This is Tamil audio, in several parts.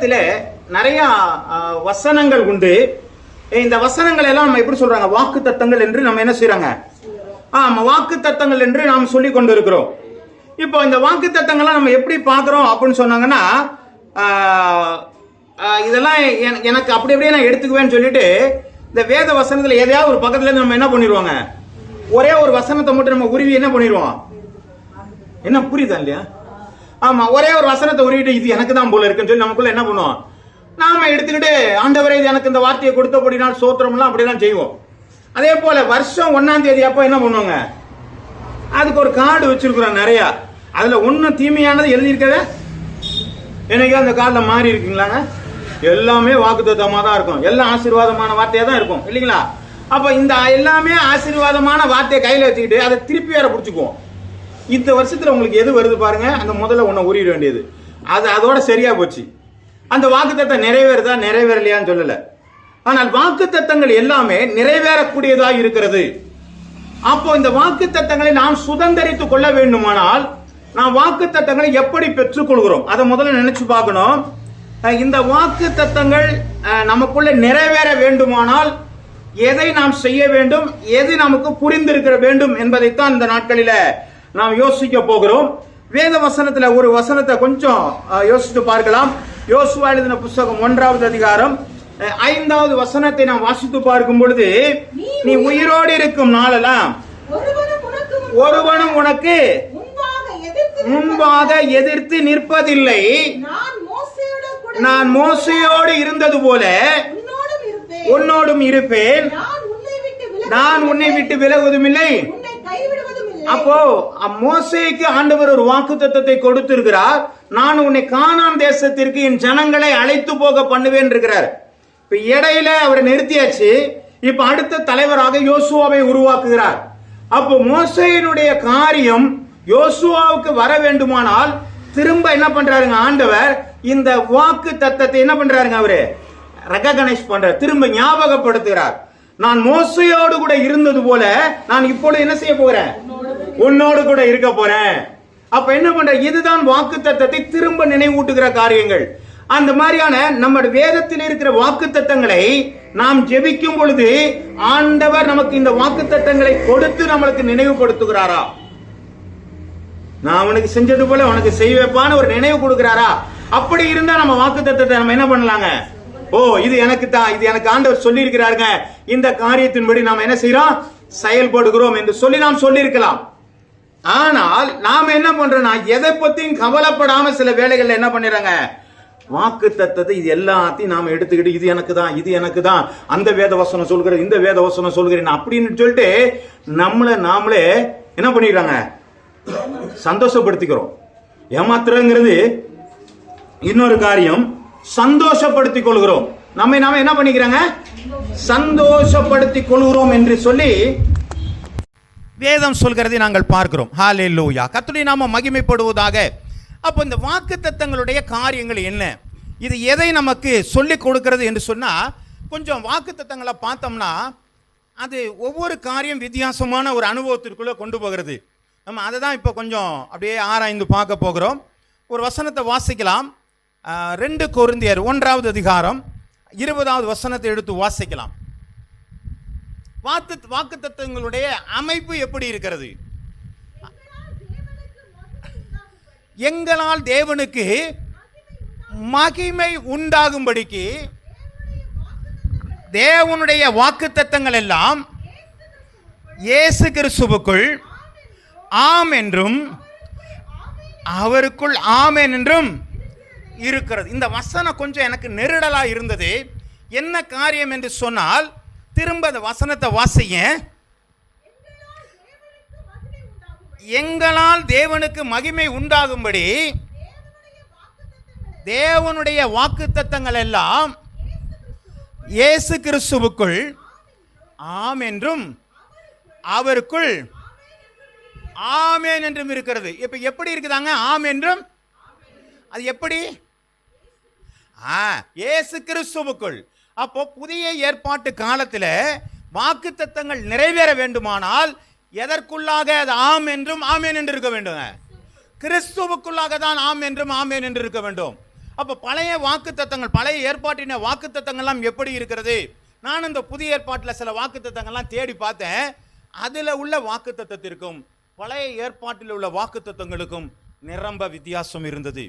வேதத்தில் நிறைய வசனங்கள் உண்டு. இந்த வசனங்கள் எல்லாம் நம்ம எப்படி சொல்றாங்க? வாக்கு தத்தங்கள் என்று நம்ம என்ன செய்யறாங்க? வாக்கு தத்தங்கள் என்று நாம் சொல்லி கொண்டு இருக்கிறோம். இப்போ இந்த வாக்கு தத்தங்கள்லாம் நம்ம எப்படி பார்க்கிறோம் அப்படின்னு சொன்னாங்கன்னா, இதெல்லாம் எனக்கு அப்படி அப்படியே நான் எடுத்துக்குவேன்னு சொல்லிட்டு இந்த வேத வசனத்தில் எதையாவது ஒரு பக்கத்துல இருந்து நம்ம என்ன பண்ணிடுவாங்க, ஒரே ஒரு வசனத்தை மட்டும் நம்ம உருவி என்ன பண்ணிடுவோம்? என்ன புரியுதா இல்லையா? ஆமா, ஒரே ஒரு வசனத்தை உருவிட்டு இது எனக்கு தான் போல இருக்குன்னு சொல்லி நமக்குள்ள என்ன பண்ணுவோம்? நாம எடுத்துக்கிட்டு ஆண்டவரே இது எனக்கு இந்த வார்த்தையை கொடுத்தபடினால் சோத்திரம்லாம் அப்படிலாம் செய்வோம். அதே போல வருஷம் 1ஆம் தேதி அப்போ என்ன பண்ணுவாங்க? அதுக்கு ஒரு கார்டு வச்சிருக்கிறோம் நிறையா. அதுல ஒன்னும் தீமையானது எழுதியிருக்கவே என்னைக்கோ அந்த கார்டில் மாறி இருக்குங்களாங்க? எல்லாமே வாக்குத்தத்தமா தான் இருக்கும், எல்லாம் ஆசீர்வாதமான வார்த்தையா தான் இருக்கும் இல்லைங்களா? அப்ப இந்த எல்லாமே ஆசீர்வாதமான வார்த்தையை கையில வச்சுக்கிட்டு அதை திருப்பி வேற பிடிச்சுக்குவோம். இந்த வருஷத்துல உங்களுக்கு எது வருது பாருங்க, அந்த முதல்ல ஒன்ன உரிட வேண்டியது அது அதோட சரியா போச்சு. அந்த வாக்குத்தத்தம் நிறைவேறுதா நிறைவேறலையான்னு சொல்லல, ஆனால் வாக்குத்தத்தங்கள் எல்லாமே நிறைவேறக்கூடியதாக இருக்கிறது. அப்போ இந்த வாக்குத்தத்தங்களை நாம் சுதந்திரித்துக் கொள்ள வேண்டுமானால் நாம் வாக்குத்தத்தங்களை எப்படி பெற்றுக் கொள்கிறோம் அதை முதல்ல நினைச்சு பார்க்கணும். இந்த வாக்குத்தத்தங்கள் நமக்குள்ள நிறைவேற வேண்டுமானால் எதை நாம் செய்ய வேண்டும், எது நமக்கு புரிந்திருக்க வேண்டும் என்பதைத்தான் இந்த நாட்களில நாம் யோசிக்க போகிறோம். வேத வசனத்துல ஒரு வசனத்தை கொஞ்சம் யோசித்து பார்க்கலாம். யோசுவா எழுதின புத்தகம் 1வது அதிகாரம் 5வது வசனத்தை நாம் வாசித்து பார்க்கும் பொழுது, நீ உயிரோடு இருக்கும் நாளெல்லாம் ஒருவனும் உனக்கு முன்பாக எதிர்த்து நிற்பதில்லை. நான் மோசையோடு இருந்தது போல உன்னோடும் இருப்பேன். நான் உன்னை விட்டு விலகுவதும் இல்லை. அப்போ மோசேக்கு ஆண்டவர் ஒரு வாக்குத்தத்தத்தை கொடுத்திருக்கிறார். நான் உன்னை கானான் தேசத்திற்கு என் ஜனங்களை அழைத்து போக பண்ணுவேன் இருக்கிறார். இப்ப இடையில அவரை நிறுத்தியாச்சு. இப்ப அடுத்த தலைவராக யோசுவாவை உருவாக்குகிறார். அப்போ மோசேயினுடைய காரியம் யோசுவாவுக்கு வர வேண்டுமானால் திரும்ப என்ன பண்றாருங்க ஆண்டவர்? இந்த வாக்கு தத்தத்தை என்ன பண்றாருங்க? அவரு ரெகக்னைஸ் பண்றார், திரும்ப ஞாபகப்படுத்துகிறார். நான் மோசையோடு கூட இருந்தது போல நான் இப்பொழுது என்ன செய்ய போறேன்? உன்னோடு கூட இருக்க போறேன். அப்ப என்ன பண்ற? இதுதான் வாக்கு தத்தத்தை திரும்ப நினைவூட்டுகிற காரியங்கள். அந்த மாதிரியான நம்ம வேதத்தில் இருக்கிற வாக்கு தத்தங்களை நாம் ஜெபிக்கும் பொழுது ஆண்டவர் நமக்கு இந்த வாக்கு தத்தங்களை கொடுத்து நம்மளுக்கு நினைவுபடுத்துகிறாரா? நான் உனக்கு செஞ்சது போல உனக்கு செய்வேப்பான்னு ஒரு நினைவு கொடுக்கிறாரா? அப்படி இருந்தா நம்ம வாக்கு தத்தத்தை நம்ம என்ன பண்ணலாங்க? ஓ, இது எனக்கு தான், இது எனக்கு ஆண்டவர் சொல்லி இருக்கிறாருங்க, இந்த காரியத்தின்படி நாம் என்ன செய்யறோம்? செயல்படுகிறோம் என்று சொல்லி நாம் சொல்லி இருக்கலாம். ஆனால் நாம என்ன பண்றோம்னா எதை பத்தியும் கவலைப்படாம சில வேலைகள்ல என்ன பண்ணிடுறாங்க? வாக்கு தத்தத்தை இது எல்லாத்தையும் நாம எடுத்துக்கிட்டு இது எனக்கு தான், இது எனக்கு தான், அந்த வேத வசனம் சொல்கிறேன், இந்த வேத வசனம் சொல்கிறேன் அப்படின்னு சொல்லிட்டு நாமளே என்ன பண்ணிடுறாங்க? சந்தோஷப்படுத்திக்கிறோம். ஏமாத்துறங்கிறது இன்னொரு காரியம். சந்தோஷப்படுத்திக் கொள்கிறோம். நாம என்ன பண்ணிக்கிறாங்க? சந்தோஷப்படுத்திக் கொள்கிறோம் என்று சொல்லி வேதம் சொல்கிறதை நாங்கள் பார்க்கிறோம். ஹல்லேலூயா, கர்த்தருடைய நாமம் மகிமைப்படுவதாக. அப்போ இந்த வாக்குத்தத்தங்களுடைய காரியங்கள் என்ன, இது எதை நமக்கு சொல்லிக் கொடுக்கிறது என்று சொன்னா, கொஞ்சம் வாக்குத்தத்தங்களை பார்த்தோம்னா அது ஒவ்வொரு காரியம் வித்தியாசமான ஒரு அனுபவத்திற்குள்ள கொண்டு போகிறது. நம்ம அதை தான் இப்போ கொஞ்சம் அப்படியே ஆராய்ந்து பார்க்க போகிறோம். ஒரு வசனத்தை வாசிக்கலாம். 2 கொரிந்தியர் 1வது அதிகாரம் 20வது வசனத்தை எடுத்து வாசிக்கலாம். வாக்குத்தத்தங்களுடைய அமைப்பு எப்படி இருக்கிறது? எங்களால் தேவனுக்கு மகிமை உண்டாகும்படிக்கு தேவனுடைய வாக்குத்தத்தங்கள் எல்லாம் இயேசு கிறிஸ்துவுக்குள் ஆம் என்றும் அவருக்குள் ஆமென் என்றும் இருக்கிறது. இந்த வசனம் கொஞ்சம் எனக்கு நெருடலா இருந்தது. என்ன காரியம் என்று சொன்னால், திரும்ப அந்த வசனத்தை வாசிங்க. எங்களால் தேவனுக்கு மகிமை உண்டாகும்படி தேவனுடைய வாக்குத்தத்தங்கள் எல்லாம் இயேசு கிறிஸ்துவுக்குள் ஆம் என்றும் அவருக்குள் ஆமென் என்றும் இருக்கிறது. இப்ப எப்படி இருக்குதாங்க? ஆம் என்றும். அது எப்படி? இயேசு கிறிஸ்துவுக்குள். அப்போ புதிய ஏற்பாட்டு காலத்தில் வாக்குத்தத்தங்கள் நிறைவேற வேண்டுமானால் எதற்குள்ளாக அது ஆம் என்றும் ஆமென் என்று இருக்க வேண்டும்? கிறிஸ்துவுக்குள்ளாக தான் ஆம் என்றும் ஆமென் என்று இருக்க வேண்டும். அப்ப பழைய வாக்குத்தத்தங்கள், பழைய ஏற்பாட்டின வாக்குத்தத்தங்கள்லாம் எப்படி இருக்கிறது? நான் இந்த புதிய ஏற்பாட்டில் சில வாக்குத்தத்தங்கள்லாம் தேடி பார்த்தேன். அதில் உள்ள வாக்குத்தத்தத்திற்கும் பழைய ஏற்பாட்டில் உள்ள வாக்குத்தத்தங்களுக்கும் நிரம்ப வித்தியாசம் இருந்தது.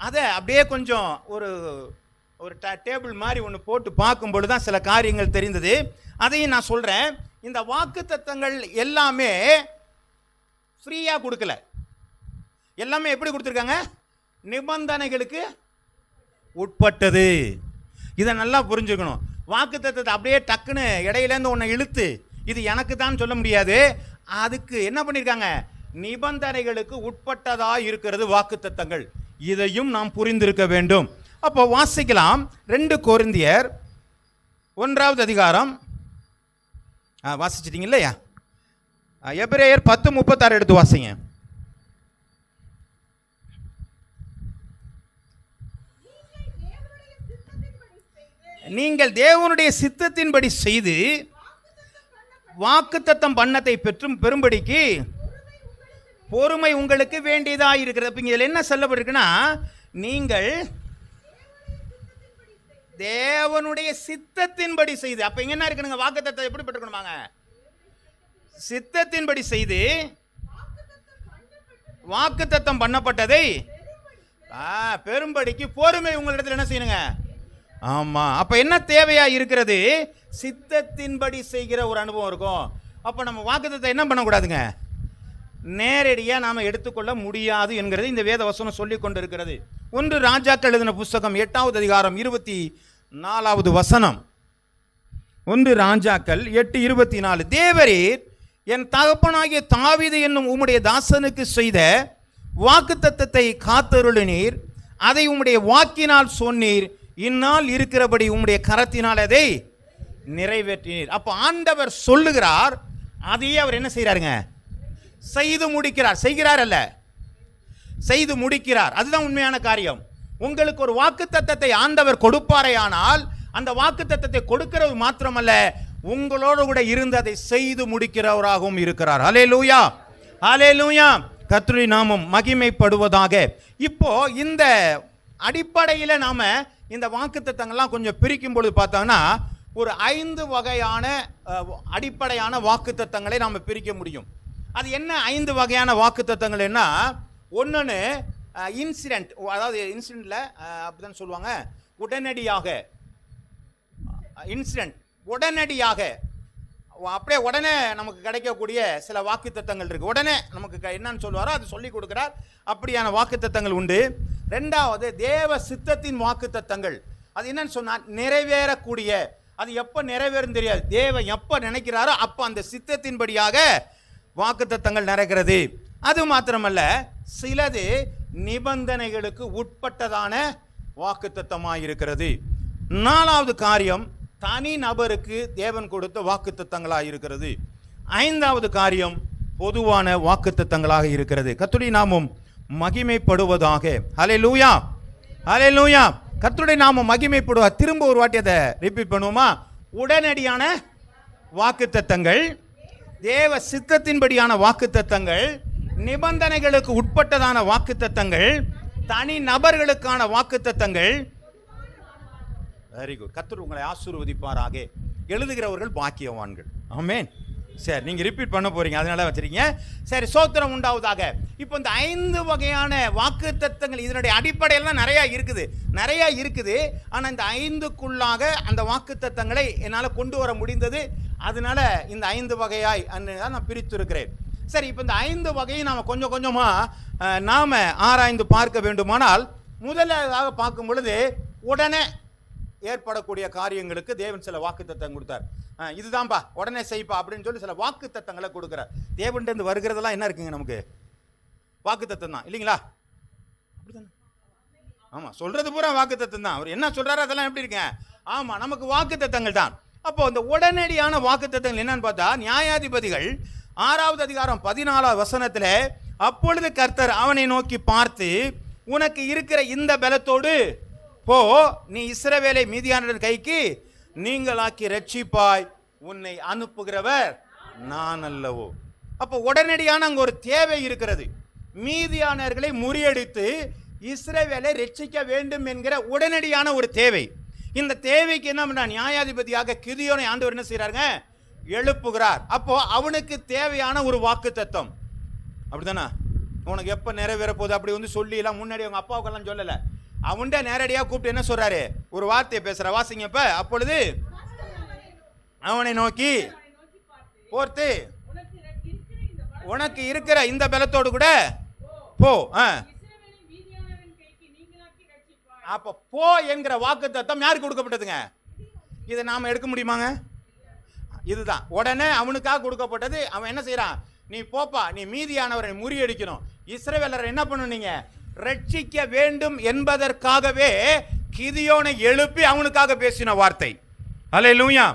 அதை அப்படியே கொஞ்சம் ஒரு ஒரு டேபிள் மாதிரி ஒன்று போட்டு பார்க்கும்பொழுது தான் சில காரியங்கள் தெரிந்தது. அதையும் நான் சொல்கிறேன். இந்த வாக்குத்தத்தங்கள் எல்லாமே ஃப்ரீயாக கொடுக்கல. எல்லாமே எப்படி கொடுத்துருக்காங்க? நிபந்தனைகளுக்கு உட்பட்டது. இதை நல்லா புரிஞ்சுக்கணும். வாக்குத்தத்தத்தை அப்படியே டக்குன்னு இடையிலேருந்து ஒன்று இழுத்து இது எனக்கு தான் சொல்ல முடியாது. அதுக்கு என்ன பண்ணியிருக்காங்க? நிபந்தனைகளுக்கு உட்பட்டதாக இருக்கிறது வாக்குத்தத்தங்கள். இதையும் நாம் புரிந்திருக்க வேண்டும். அப்போ வாசிக்கலாம். 2 கொரிந்தியர் 1வது அதிகாரம் வாசிச்சிட்டீங்க இல்லையா? எபிரேயர் 10:36 எடுத்து வாசிங்க. நீங்கள் தேவனுடைய சித்தத்தின்படி செய்து வாக்குத்தத்தம் பண்ணத்தை பெரும்படிக்கு பொறுமை உங்களுக்கு வேண்டியதாக இருக்கிறது. அப்போ இதில் என்ன சொல்லப்பட்டிருக்குன்னா, நீங்கள் தேவனுடைய சித்தத்தின்படி செய்து. அப்போ இங்க என்ன இருக்குங்க? வாக்குத்தத்தம் எப்படி பெற்றுக்கணுமாங்க? சித்தத்தின்படி செய்து வாக்குத்தத்தம் பண்ணப்பட்டதை பெரும்படிக்கு பொறுமை உங்களிடத்தில் என்ன செய்யணுங்க? ஆமா. அப்ப என்ன தேவையா இருக்கிறது? சித்தத்தின்படி செய்கிற ஒரு அனுபவம் இருக்கும். அப்ப நம்ம வாக்குத்தத்தத்தை என்ன பண்ணக்கூடாதுங்க? நேரடியாக நாம் எடுத்துக்கொள்ள முடியாது என்கிறது இந்த வேத வசனம் சொல்லிக் கொண்டிருக்கிறது. 1 ராஜாக்கள் எழுதின புஸ்தகம் 8வது அதிகாரம் 24வது வசனம். 1 ராஜாக்கள் 8:24. தேவரீர் என் தகப்பனாகிய தாவீது என்னும் உம்முடைய தாசனுக்கு செய்த வாக்குத்தத்தத்தை காத்தருளினீர், அதை உம்முடைய வாக்கினால் சொன்னீர், இந்நாள் இருக்கிறபடி உம்முடைய கரத்தினால் அதை நிறைவேற்றினீர். அப்போ ஆண்டவர் சொல்லுகிறார், அதையே அவர் என்ன செய்கிறாருங்க? செய்து முடிக்கிறார். செய்கிறார் அல்ல, செய்து முடிக்கிறார். அதுதான் உண்மையான காரியம். உங்களுக்கு ஒரு வாக்குத்தத்தத்தை ஆண்டவர் கொடுப்பாரே, ஆனால் அந்த வாக்குத்தத்தத்தை கொடுக்கிறது மாத்திரமல்ல, உங்களோடு கூட இருந்து அதை செய்து முடிக்கிறவராகவும் இருக்கிறார். ஹல்லேலூயா, ஹல்லேலூயா. கர்த்தருடைய நாமம் மகிமைப்படுவதாக. இப்போ இந்த அடிப்படையில் நாம இந்த வாக்குத்தத்தங்கள்லாம் கொஞ்சம் பிரிக்கும் பொழுது பார்த்தோம்னா ஒரு 5 வகையான அடிப்படையான வாக்குத்தத்தங்களை நாம் பிரிக்க முடியும். அது என்ன 5 வகையான வாக்குத்தத்தங்கள்? என்ன ஒன்று இன்சிடென்ட், அதாவது இன்சிடென்ட்ல அப்படிதான் சொல்லுவாங்க, உடனடியாக இன்சிடென்ட், உடனடியாக அப்படியே உடனே நமக்கு கிடைக்கக்கூடிய சில வாக்குத்தத்தங்கள் இருக்கு. உடனே நமக்கு என்னன்னு சொல்லுவாரோ அது சொல்லி கொடுக்கிறார். அப்படியான வாக்குத்தத்தங்கள் உண்டு. 2வது தேவ சித்தத்தின் வாக்குத்தத்தங்கள். அது என்னன்னு சொன்னா நிறைவேறக்கூடிய, அது எப்போ நிறைவேறும் தெரியாது. தேவன் எப்போ நினைக்கிறாரோ அப்போ அந்த சித்தத்தின்படியாக வாக்குத்தத்தங்கள் நடக்கிறது. அது மாத்திரமல்ல, சிலது நிபந்தனைகளுக்கு உட்பட்டதான வாக்குத்தத்தமாக இருக்கிறது. 4வது காரியம் தனி நபருக்கு தேவன் கொடுத்த வாக்குத்தத்தங்களாக இருக்கிறது. 5வது காரியம் பொதுவான வாக்குத்தத்தங்களாக இருக்கிறது. கர்த்தருடைய நாமம் மகிமைப்படுவதாக. ஹல்லேலூயா, ஹல்லேலூயா. கர்த்தருடைய நாமம் மகிமைப்படுவா. திரும்ப ஒரு வாட்டி அதை ரிப்பீட் பண்ணுவோமா? உடனடியான வாக்குத்தத்தங்கள், தேவ சித்தத்தின்படியான வாக்குத்தத்தங்கள், நிபந்தனைகளுக்கு உட்பட்டதான வாக்குத்தத்தங்கள், தனி நபர்களுக்கான வாக்குத்தத்தங்கள். Very good. கர்த்தர் உங்களை ஆசீர்வதிப்பாராக. எழுதுகிறவர்கள் பாக்கியவான்கள். ஆமென். சரி, நீங்க ரிப்பீட் பண்ண போறீங்க, அதனால வச்சிருக்கீங்க. சரி, சோத்திரம் உண்டாவதாக. இப்போ இந்த 5 வகையான வாக்குத்தத்தங்கள் இதனுடைய அடிப்படையெல்லாம் நிறைய இருக்குது. ஆனால் இந்த 5க்குள்ளாக அந்த வாக்குத்தத்தங்களை என்னால் கொண்டு வர முடிந்தது. அதனால இந்த 5 வகையாய் நான் பிரித்து இருக்கிறேன். சரி, இப்போ இந்த 5 வகையை நாம் கொஞ்சம் கொஞ்சமாக நாம் ஆராய்ந்து பார்க்க வேண்டுமானால், முதலாவதாக பார்க்கும் பொழுது உடனே ஏற்படக்கூடிய காரியங்களுக்கு தேவன் சில வாக்குத்தத்தம் கொடுத்தார். இதுதான்பா உடனே செய்ப்பா அப்படின்னு சொல்லி சில வாக்குத்தத்தங்களை கொடுக்குறார். தேவன்கிட்ட வருகிறதெல்லாம் என்ன இருக்குங்க? நமக்கு வாக்குத்தத்தம் தான் இல்லைங்களா? அப்படித்தானே? ஆமா, சொல்றது பூரா வாக்குத்தத்தம் தான். அவர் என்ன சொல்றாரு அதெல்லாம் எப்படி இருக்குங்க? ஆமா, நமக்கு வாக்குத்தத்தங்கள் தான். அப்போ இந்த உடனடியான வாக்குத்தத்தங்கள் என்னன்னு பார்த்தா, நியாயாதிபதிகள் 6வது அதிகாரம் 14வது வசனத்தில், அப்பொழுது கர்த்தர் அவனை நோக்கி பார்த்து, உனக்கு இருக்கிற இந்த பலத்தோடு போ, நீ இஸ்ரவேலை மீதியானவரின் கைக்கு நீங்களாக்கி ரட்சிப்பாய், உன்னை அனுப்புகிறவர் நான் அல்லவோ. அப்போ உடனடியான அங்கே ஒரு தேவை இருக்கிறது. மீதியானவர்களை முறியடித்து இஸ்ரவேலை ரட்சிக்க வேண்டும் என்கிற உடனடியான ஒரு தேவை. இந்த தேவைக்கு என்ன பண்ண நியாயாதிபதியாக கிதியோனை ஆண்டவர் என்ன செய்யறாருங்க, எழுப்புகிறார். அப்போ அவனுக்கு தேவையான ஒரு வாக்கு தத்தம், அப்படித்தானே? உனக்கு எப்ப நிறைவேற போகுது அப்படி வந்து சொல்லி எல்லாம் முன்னாடி அவங்க அப்பாவுக்கெல்லாம் சொல்லல, அவன்கிட்ட நேரடியாக கூப்பிட்டு என்ன சொல்றாரு, ஒரு வார்த்தையை பேசுற. வாசிங்க. இப்ப அப்பொழுது அவனை நோக்கி போர்த்து உனக்கு இருக்கிற இந்த பலத்தோடு கூட போ. அப்ப போ என்கிற வாக்கு தத்தம் யாருக்கு கொடுக்கப்பட்டதுங்க? இதை நாம எடுக்க முடியுமாங்க? இதுதான் உடனே அவனுக்காக கொடுக்கப்பட்டது. அவன் என்ன செய்யறான், நீ போப்பா, நீ மீதியானவரை முறியடிக்கணும், இஸ்ரவேலரை என்ன பண்ணுனீங்க, ரட்சிக்க வேண்டும் என்பதற்காகவே கிதியோனை எழுப்பி அவனுக்காக பேசின வார்த்தை. அல்லேலூயா.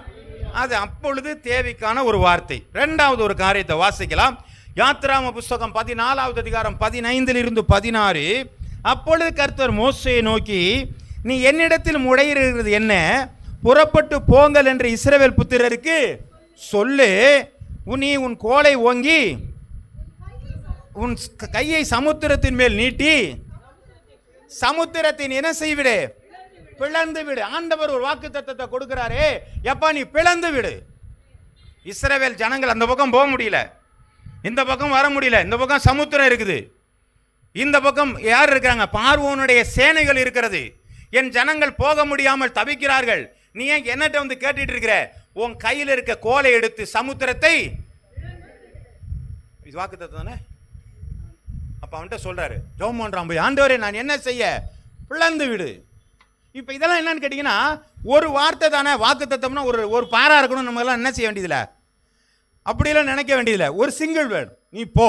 அது அப்பொழுது தேவைக்கான ஒரு வார்த்தை. இரண்டாவது ஒரு காரியத்தை வாசிக்கலாம். யாத்ராம புஸ்தகம் 14வது அதிகாரம் 15 - 16. அப்பொழுது கர்த்தர் மோசேயை நோக்கி, நீ என்னிடத்தில் முறையிடுகிறது என்ன? புறப்பட்டு போங்கள் என்று இஸ்ரவேல் புத்திரருக்கு சொல்லு. நீ உன் கோலை ஓங்கி உன் கையை சமுத்திரத்தின் மேல் நீட்டி சமுத்திரத்தின் என்ன செய்விடு, பிளந்து விடு. ஆண்டவர் ஒரு வாக்கு தத்தத்தை கொடுக்கிறாரே, எப்பா நீ பிளந்து விடு. இஸ்ரவேல் ஜனங்கள் அந்த பக்கம் போக முடியல, இந்த பக்கம் வர முடியல, இந்த பக்கம் சமுத்திரம் இருக்குது, இந்த பக்கம் யார் இருக்கிறாங்க, பார்வோனுடைய சேனைகள் இருக்கிறது. என் ஜனங்கள் போக முடியாமல் தவிக்கிறார்கள். நீ ஏன் என்னட்ட வந்து கேட்டுட்டு இருக்கிற? உன் கையில் இருக்க கோலை எடுத்து சமுத்திரத்தை, இது வாக்கு தத்தம் தானே? அப்ப அவன்கிட்ட சொல்றாரு, ஜெபம் பண்றான் போய், ஆண்டவரே நான் என்ன செய்ய, பிளந்து விடு. இப்ப இதெல்லாம் என்னன்னு கேட்டீங்கன்னா, ஒரு வார்த்தை தானே வாக்கு தத்தம்னா, ஒரு பாரா இருக்கணும். நம்ம எல்லாம் என்ன செய்ய வேண்டியதில்ல, அப்படியெல்லாம் நினைக்க வேண்டியதில்லை. ஒரு சிங்கிள் வேர்டு, நீ போ,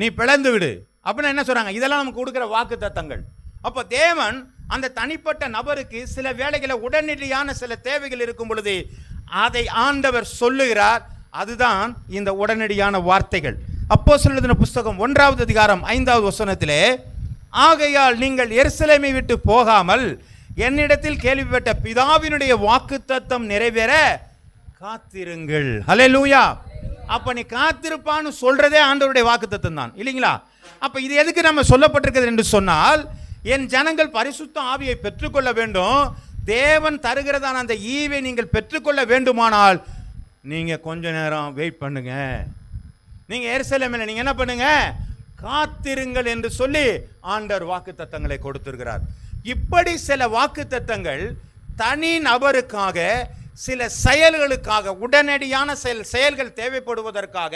நீ பிளந்து விடு அப்படின்னு என்ன சொல்றாங்க. இதெல்லாம் நமக்கு கொடுக்குற வாக்கு தத்தங்கள். அப்போ தேவன் அந்த தனிப்பட்ட நபருக்கு சில வேளைகளை உடனடியான சில தேவைகள் இருக்கும் பொழுது அதை ஆண்டவர் சொல்லுகிறார். அதுதான் இந்த உடனடியான வார்த்தைகள். அப்போஸ்தலர் எழுதின புஸ்தகம் 1வது அதிகாரம் 5வது வசனத்திலே, ஆகையால் நீங்கள் எருசலேமை விட்டு போகாமல் என்னிடத்தில் கேள்விப்பட்ட பிதாவினுடைய வாக்குத்தத்தம் நிறைவேற காத்திருங்கள். ஹல்லேலூயா. அப்ப நீ காத்திருப்பான்னு சொல்றதே ஆண்டவருடைய வாக்குத்தத்தம் தான், இல்லைங்களா? அப்ப இது எதுக்கு நம்ம சொல்லப்பட்டிருக்கிறது என்று சொன்னால், என் ஜனங்கள் பரிசுத்த ஆவியை பெற்றுக்கொள்ள வேண்டும். தேவன் தருகிறதான அந்த ஈவை நீங்கள் பெற்றுக்கொள்ள வேண்டுமானால் நீங்க கொஞ்ச நேரம் வெயிட் பண்ணுங்க. நீங்க எருசலேமில் நீங்க என்ன பண்ணுங்க, காத்திருங்கள் என்று சொல்லி ஆண்டவர் வாக்குத்தத்தங்களை கொடுத்திருக்கிறார். இப்படி சில வாக்குத்தத்தங்கள் தனி நபருக்காக, சில செயல்களுக்காக, உடனடியான செயல்கள் தேவைப்படுவதற்காக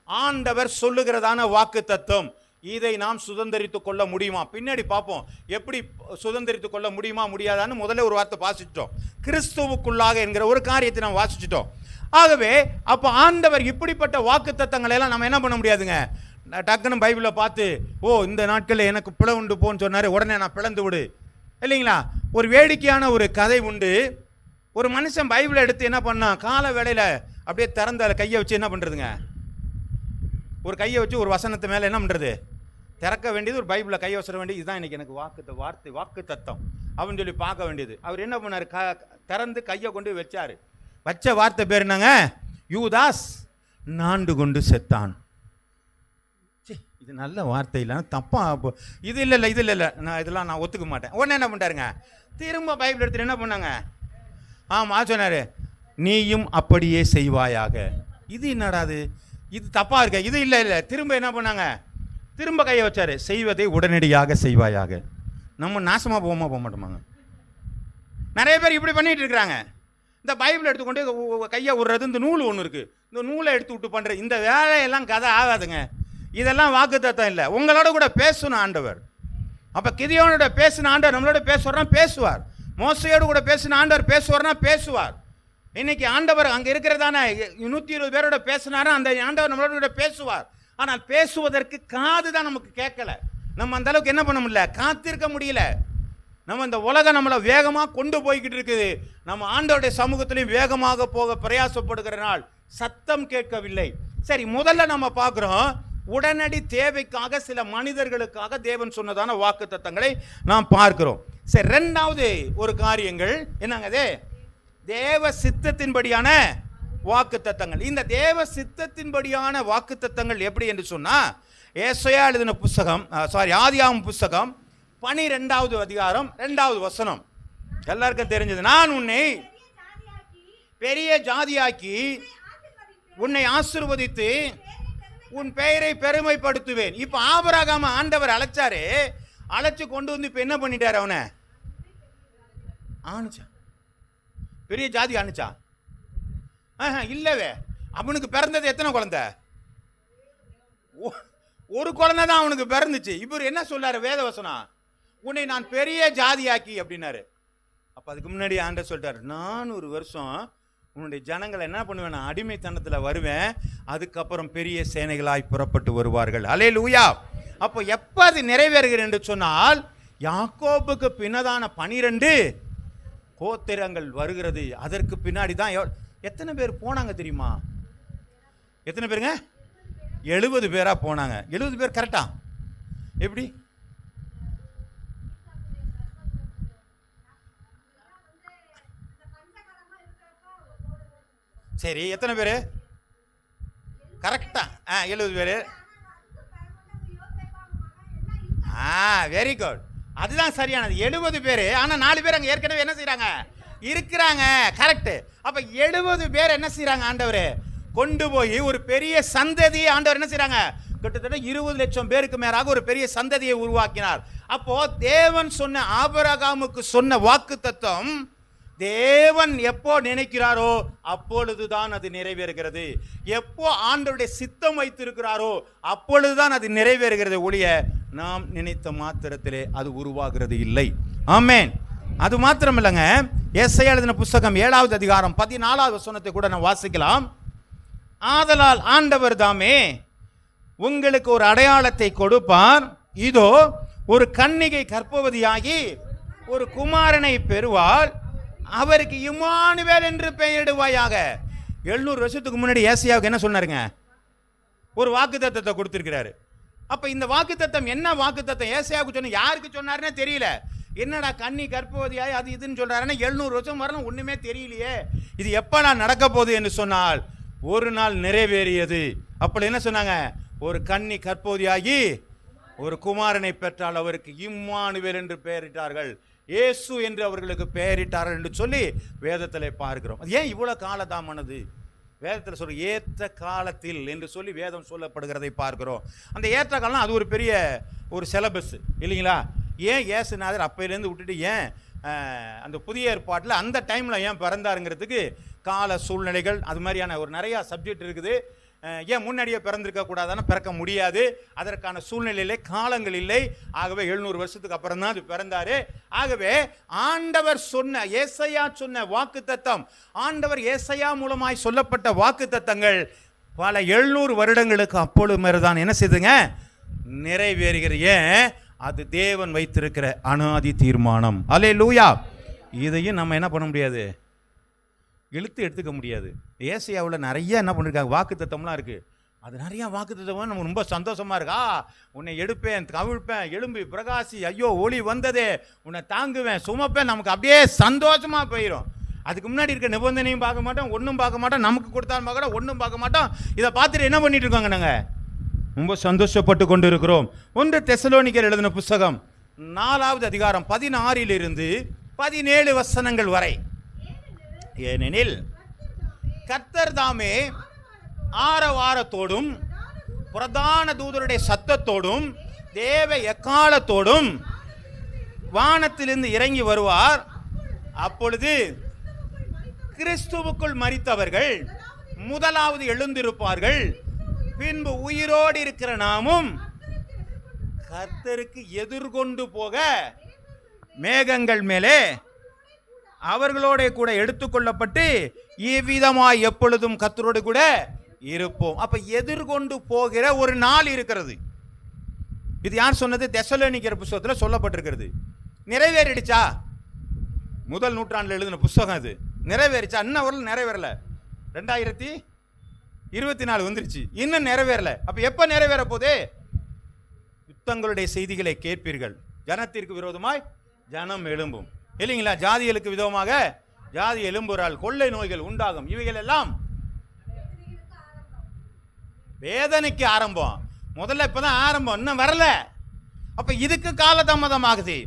ஆண்டவர் சொல்லுகிறதான வாக்குத்தத்தம். இதை நாம் சுதந்திரித்துக் கொள்ள முடியுமா? பின்னாடி பார்ப்போம் எப்படி சுதந்திரித்துக் கொள்ள முடியுமா முடியாதான்னு. முதல்ல ஒரு வார்த்தை வாசிச்சிட்டோம், கிறிஸ்துவுக்குள்ளாக என்கிற ஒரு காரியத்தை நாம் வாசிச்சிட்டோம். ஆகவே அப்போ ஆண்டவர் இப்படிப்பட்ட வாக்குத்தத்தங்களை எல்லாம் நம்ம என்ன பண்ண முடியாதுங்க, டக்குன்னு பைபிளில் பார்த்து, ஓ இந்த நாட்களில் எனக்கு பிளவுண்டு போன்னு சொன்னார், உடனே நான் பிளந்து விடு, இல்லைங்களா? ஒரு வேடிக்கையான ஒரு கதை உண்டு. ஒரு மனுஷன் பைபிளை எடுத்து என்ன பண்ணான், கால வேளையில் அப்படியே திறந்த கையை வச்சு என்ன பண்ணுறதுங்க, ஒரு கையை வச்சு ஒரு வசனத்து மேலே என்ன பண்ணுறது, திறக்க வேண்டியது, ஒரு பைபிளில் கையை வசர வேண்டியது. இதுதான் இன்னைக்கு எனக்கு வாக்கு தத்தம் அப்படின்னு சொல்லி பார்க்க வேண்டியது. அவர் என்ன பண்ணார், திறந்து கையை கொண்டு வச்சார். வச்ச வார்த்தை பேர் என்னங்க, யூதாஸ் நாண்டு கொண்டு செத்தான். இது நல்ல வார்த்தை இல்லை, தப்பா, இது இல்லை இது இல்லை, நான் இதெல்லாம் நான் ஒத்துக்க மாட்டேன். உடனே என்ன பண்ணிட்டாருங்க, திரும்ப பைபிள் எடுத்துட்டு என்ன பண்ணாங்க, ஆமாம் சொன்னார், நீயும் அப்படியே செய்வாயாக. இது என்னடாது, இது தப்பா இருக்க, இது இல்லை இல்லை. திரும்ப என்ன பண்ணாங்க, திரும்ப கையை வச்சாரு, செய்வதை உடனடியாக செய்வாயாக. நம்ம நாசமாக போக மாட்டோமாங்க. நிறைய பேர் இப்படி பண்ணிட்டு இருக்கிறாங்க. இந்த பைபிள் எடுத்துக்கொண்டு கையை விடுறது, இந்த நூல் ஒன்று இருக்கு, இந்த நூலை எடுத்து விட்டு பண்ற இந்த வேலையெல்லாம் கதை ஆகாதுங்க. இதெல்லாம் வாக்குத்தத்தம் இல்லை. உங்களோட கூட பேசணும் ஆண்டவர். அப்ப கிதியோனோட பேசின ஆண்டவர் நம்மளோட பேசுவார். மோசையோடு கூட பேசின ஆண்டவர் பேசுவார். இன்னைக்கு ஆண்டவர் அங்க இருக்கிறதான 120 பேரோட பேசினாரு, அந்த ஆண்டவர் நம்மளோட பேசுவார். ஆனால் பேசுவதற்கு காது தான் நமக்கு கேட்கல. நம்ம அந்த அளவுக்கு என்ன பண்ண முடியல, காத்திருக்க முடியல. நம்ம இந்த உலகம் நம்மளை வேகமாக கொண்டு போய்கிட்டு இருக்குது. நம்ம ஆண்டவருடைய சமூகத்திலையும் வேகமாக போக பிரயாசப்படுகிற நாள் சத்தம் கேட்கவில்லை. சரி, முதல்ல நம்ம பார்க்குறோம், உடனடி தேவைக்காக சில மனிதர்களுக்காக தேவன் சொன்னதான வாக்குத்தத்தங்களை நாம் பார்க்கிறோம். சரி, ரெண்டாவது ஒரு காரியங்கள் என்னங்க, தேவ சித்தத்தின்படியான வாக்குத்தத்தங்கள். இந்த தேவ சித்தத்தின்படியான வாக்குத்தத்தங்கள் எப்படி என்று சொன்னா, ஏசாயா எழுதின புத்தகம், ஆதியாகமம் புத்தகம் 12வது அதிகாரம் 2வது வசனம் எல்லாருக்கும் தெரிஞ்சது. நான் உன்னை பெரிய ஜாதியாக்கி உன்னை ஆசீர்வதித்து உன் பெயரை பெருமைப்படுத்துவேன். இப்ப ஆபிரகாம் ஆண்டவர் அழைச்சாரு, அழைச்சு கொண்டு வந்து இப்ப என்ன பண்ணிட்டாரு? அவனை ஆணுச்சா, பெரிய ஜாதி ஆணுச்சா? இல்லவே. அவனுக்கு பிறந்தது எத்தனை குழந்தை? ஒரு குழந்தை தான் அவனுக்கு பிறந்துச்சு. இவர் என்ன சொல்றாரு வேதவசனம்? உன்னை நான் பெரிய ஜாதியாக்கி அப்படின்னாரு. அப்ப அதுக்கு முன்னாடி ஆண்டவர் சொல்லிட்டாரு, 400 வருஷம் உன்னுடைய ஜனங்களை என்ன பண்ணுவேன்? நான் அடிமைத்தனத்தில் வருவேன், அதுக்கப்புறம் பெரிய சேனைகளாய் புறப்பட்டு வருவார்கள். அல்லேலூயா. அப்போ எப்போ அது நிறைவேறுகிறது என்று சொன்னால், யாக்கோபுக்கு பின்னதான 12 கோத்திரங்கள் வருகிறது. அதற்கு பின்னாடி தான் எத்தனை பேர் போனாங்க தெரியுமா? எத்தனை பேருங்க? 70 பேரா போனாங்க. 70 பேர் கரெக்டா? எப்படி? சரி, எத்தனை பேர் கரெக்டா? 70 பேர். வெரி குட், அதுதான் சரியானது. 70 பேர். ஆனால் 4 பேர் அங்கே ஏற்கனவே என்ன செய்யறாங்க? இருக்கிறாங்க. கரெக்ட். அப்ப 70 பேர் என்ன செய்யறாங்க? ஆண்டவர் கொண்டு போய் ஒரு பெரிய சந்ததியை ஆண்டவர் என்ன செய்யறாங்க? கிட்டத்தட்ட 20 லட்சம் பேருக்கு மேலாக ஒரு பெரிய சந்ததியை உருவாக்கினார். அப்போ தேவன் சொன்ன ஆபிரகாமுக்கு சொன்ன வாக்கு தத்துவம் தேவன் எப்போ நினைக்கிறாரோ அப்பொழுதுதான் அது நிறைவேறுகிறது. எப்போ ஆண்டவருடைய சித்தம் வைத்திருக்கிறாரோ அப்பொழுதுதான் அது நிறைவேறுகிறது. ஒழிய நாம் நினைத்த மாத்திரத்திலே அது உருவாகிறது இல்லை. ஆமென். அது மாத்திரம் இல்லைங்க, ஏசாயா எழுதின புத்தகம் 7வது அதிகாரம் 14வது வசனத்தை கூட நான் வாசிக்கலாம். ஆதலால் ஆண்டவர் தாமே உங்களுக்கு ஒரு அடையாளத்தை கொடுப்பார். இதோ ஒரு கன்னிகை கர்ப்பவதியாகி ஒரு குமாரனை பெறுவாள், அவருக்கு இம்மானுவேல் என்று பெயரிடுவாயாக. 700 வருஷத்துக்கு முன்னாடி ஏசாயாவுக்கு என்ன சொன்னாருங்க? ஒரு வாக்குத்தத்தத்தை கொடுத்திருக்கிறாரு. அப்ப இந்த வாக்குத்தத்தம் என்ன வாக்குத்தத்தம்? ஏசாயாவுக்கு சொன்ன, யாருக்கு சொன்னாருன்னே தெரியல. என்னடா கன்னி கர்ப்பவதியாய் அது இதுன்னு சொல்றாருன்னா 700 வருஷம் வரணும், ஒண்ணுமே தெரியலையே, இது எப்ப நான் நடக்க போகுது என்று சொன்னால் ஒரு நாள் நிறைவேறியது. அப்படி என்ன சொன்னாங்க? ஒரு கன்னி கர்ப்பவதியாகி ஒரு குமாரனை பெற்றால் அவருக்கு இம்மானுவேல் என்று பெயரிட்டார்கள், இயேசு என்று அவர்களுக்கு பெயரிட்டார்கள் என்று சொல்லி வேதத்தில் பார்க்கிறோம். ஏன் இவ்வளவு காலதாமனது? வேதத்தில் சொல்ற ஏற்ற காலத்தில் என்று சொல்லி வேதம் சொல்லப்படுகிறதை பார்க்கிறோம். அந்த ஏற்ற காலம் அது ஒரு பெரிய ஒரு சிலபஸ் இல்லைங்களா? ஏன் இயேசுநாதர் அப்பையிலேருந்து விட்டுட்டு ஏன் அந்த புதிய ஏற்பாட்டில் அந்த டைமில் ஏன் பிறந்தாருங்கிறதுக்கு கால சூழ்நிலைகள் அது மாதிரியான ஒரு நிறையா சப்ஜெக்ட் இருக்குது. ஏன் முன்னாடியே பிறந்திருக்க கூடாதான? பிறக்க முடியாது, அதற்கான சூழ்நிலையிலே காலங்கள் இல்லை. ஆகவே 700 வருஷத்துக்கு அப்புறம் தான் அது பிறந்தாரு. ஆகவே ஆண்டவர் சொன்ன, ஏசாயா சொன்ன வாக்கு தத்தம், ஆண்டவர் ஏசாயா மூலமாய் சொல்லப்பட்ட வாக்கு தத்தங்கள் பல 700 வருடங்களுக்கு அப்பொழுது மாதிரிதான் என்ன செய்துங்க? நிறைவேறுகிறது. ஏன்? அது தேவன் வைத்திருக்கிற அனாதி தீர்மானம். அல்லேலூயா. இதையும் நம்ம என்ன பண்ண முடியாது, இழுத்து எடுத்துக்க முடியாது. ஏசாயாவில் நிறைய என்ன பண்ணிருக்காங்க, வாக்கு தத்தம்லாம் இருக்கு. அது நிறைய வாக்கு தத்தம் நம்ம ரொம்ப சந்தோஷமா இருக்கா. உன்னை எடுப்பேன், கவிழ்ப்பேன், எழும்பி பிரகாசி, ஐயோ ஒளி வந்ததே, உன்னை தாங்குவேன், சுமப்பேன், நமக்கு அப்படியே சந்தோஷமா போயிடும். அதுக்கு முன்னாடி இருக்க நிபந்தனையும் பார்க்க மாட்டோம், ஒன்றும் பார்க்க மாட்டோம், நமக்கு கொடுத்தாலும் பார்க்கணும், ஒன்றும் பார்க்க மாட்டோம். இதை பார்த்துட்டு என்ன பண்ணிட்டு இருக்காங்க? நாங்கள் ரொம்ப சந்தோஷப்பட்டு கொண்டு இருக்கிறோம். 1 தெசலோனிக்கர் எழுதின புத்தகம் 4வது அதிகாரம் 16 17 வசனங்கள் வரை. ஏனெனில் கர்த்தர் தாமே ஆரவாரத்தோடும் பிரதான தூதருடைய சத்தத்தோடும் தேவ எக்காலத்தோடும் வானத்திலிருந்து இறங்கி வருவார். அப்பொழுது கிறிஸ்துவுக்குள் மரித்தவர்கள் முதலாவது எழுந்திருப்பார்கள். பின்பு உயிரோடு இருக்கிற நாமும் கர்த்தருக்கு எதிர்கொண்டு போக மேகங்கள் மேலே அவர்களோட கூட எடுத்துக்கொள்ளப்பட்டு இவ்விதமாய் எப்பொழுதும் கர்த்தரோடு கூட இருப்போம். அப்ப எதிர்கொண்டு போகிற ஒரு நாள் இருக்கிறது. இது யார் சொன்னது? தெசலோனிக்கர் புத்தகத்தில் சொல்லப்பட்டிருக்கிறது. நிறைவேறிடுச்சா? முதல் நூற்றாண்டில் எழுதின புத்தகம் அது. நிறைவேறிச்சா? இன்னும் ஒரு நிறைவேறல. 2024 வந்துருச்சு, இன்னும் நிறைவேறல. அப்ப எப்ப நிறைவேற போதே? யுத்தங்களுடைய செய்திகளை கேட்பீர்கள். ஜனத்திற்கு விரோதமாய் ஜனம் எழும்பும் இல்லைங்களா? ஜாதிகளுக்கு விரோதமாக ஜாதி எழும்புறால், கொள்ளை நோய்கள் உண்டாகும். இவைகள் எல்லாம் வேதனைக்கு ஆரம்பம். முதல்ல இப்பதான் ஆரம்பம், இன்னும் வரல. அப்ப இதுக்கு காலதாமதம் ஆகுது.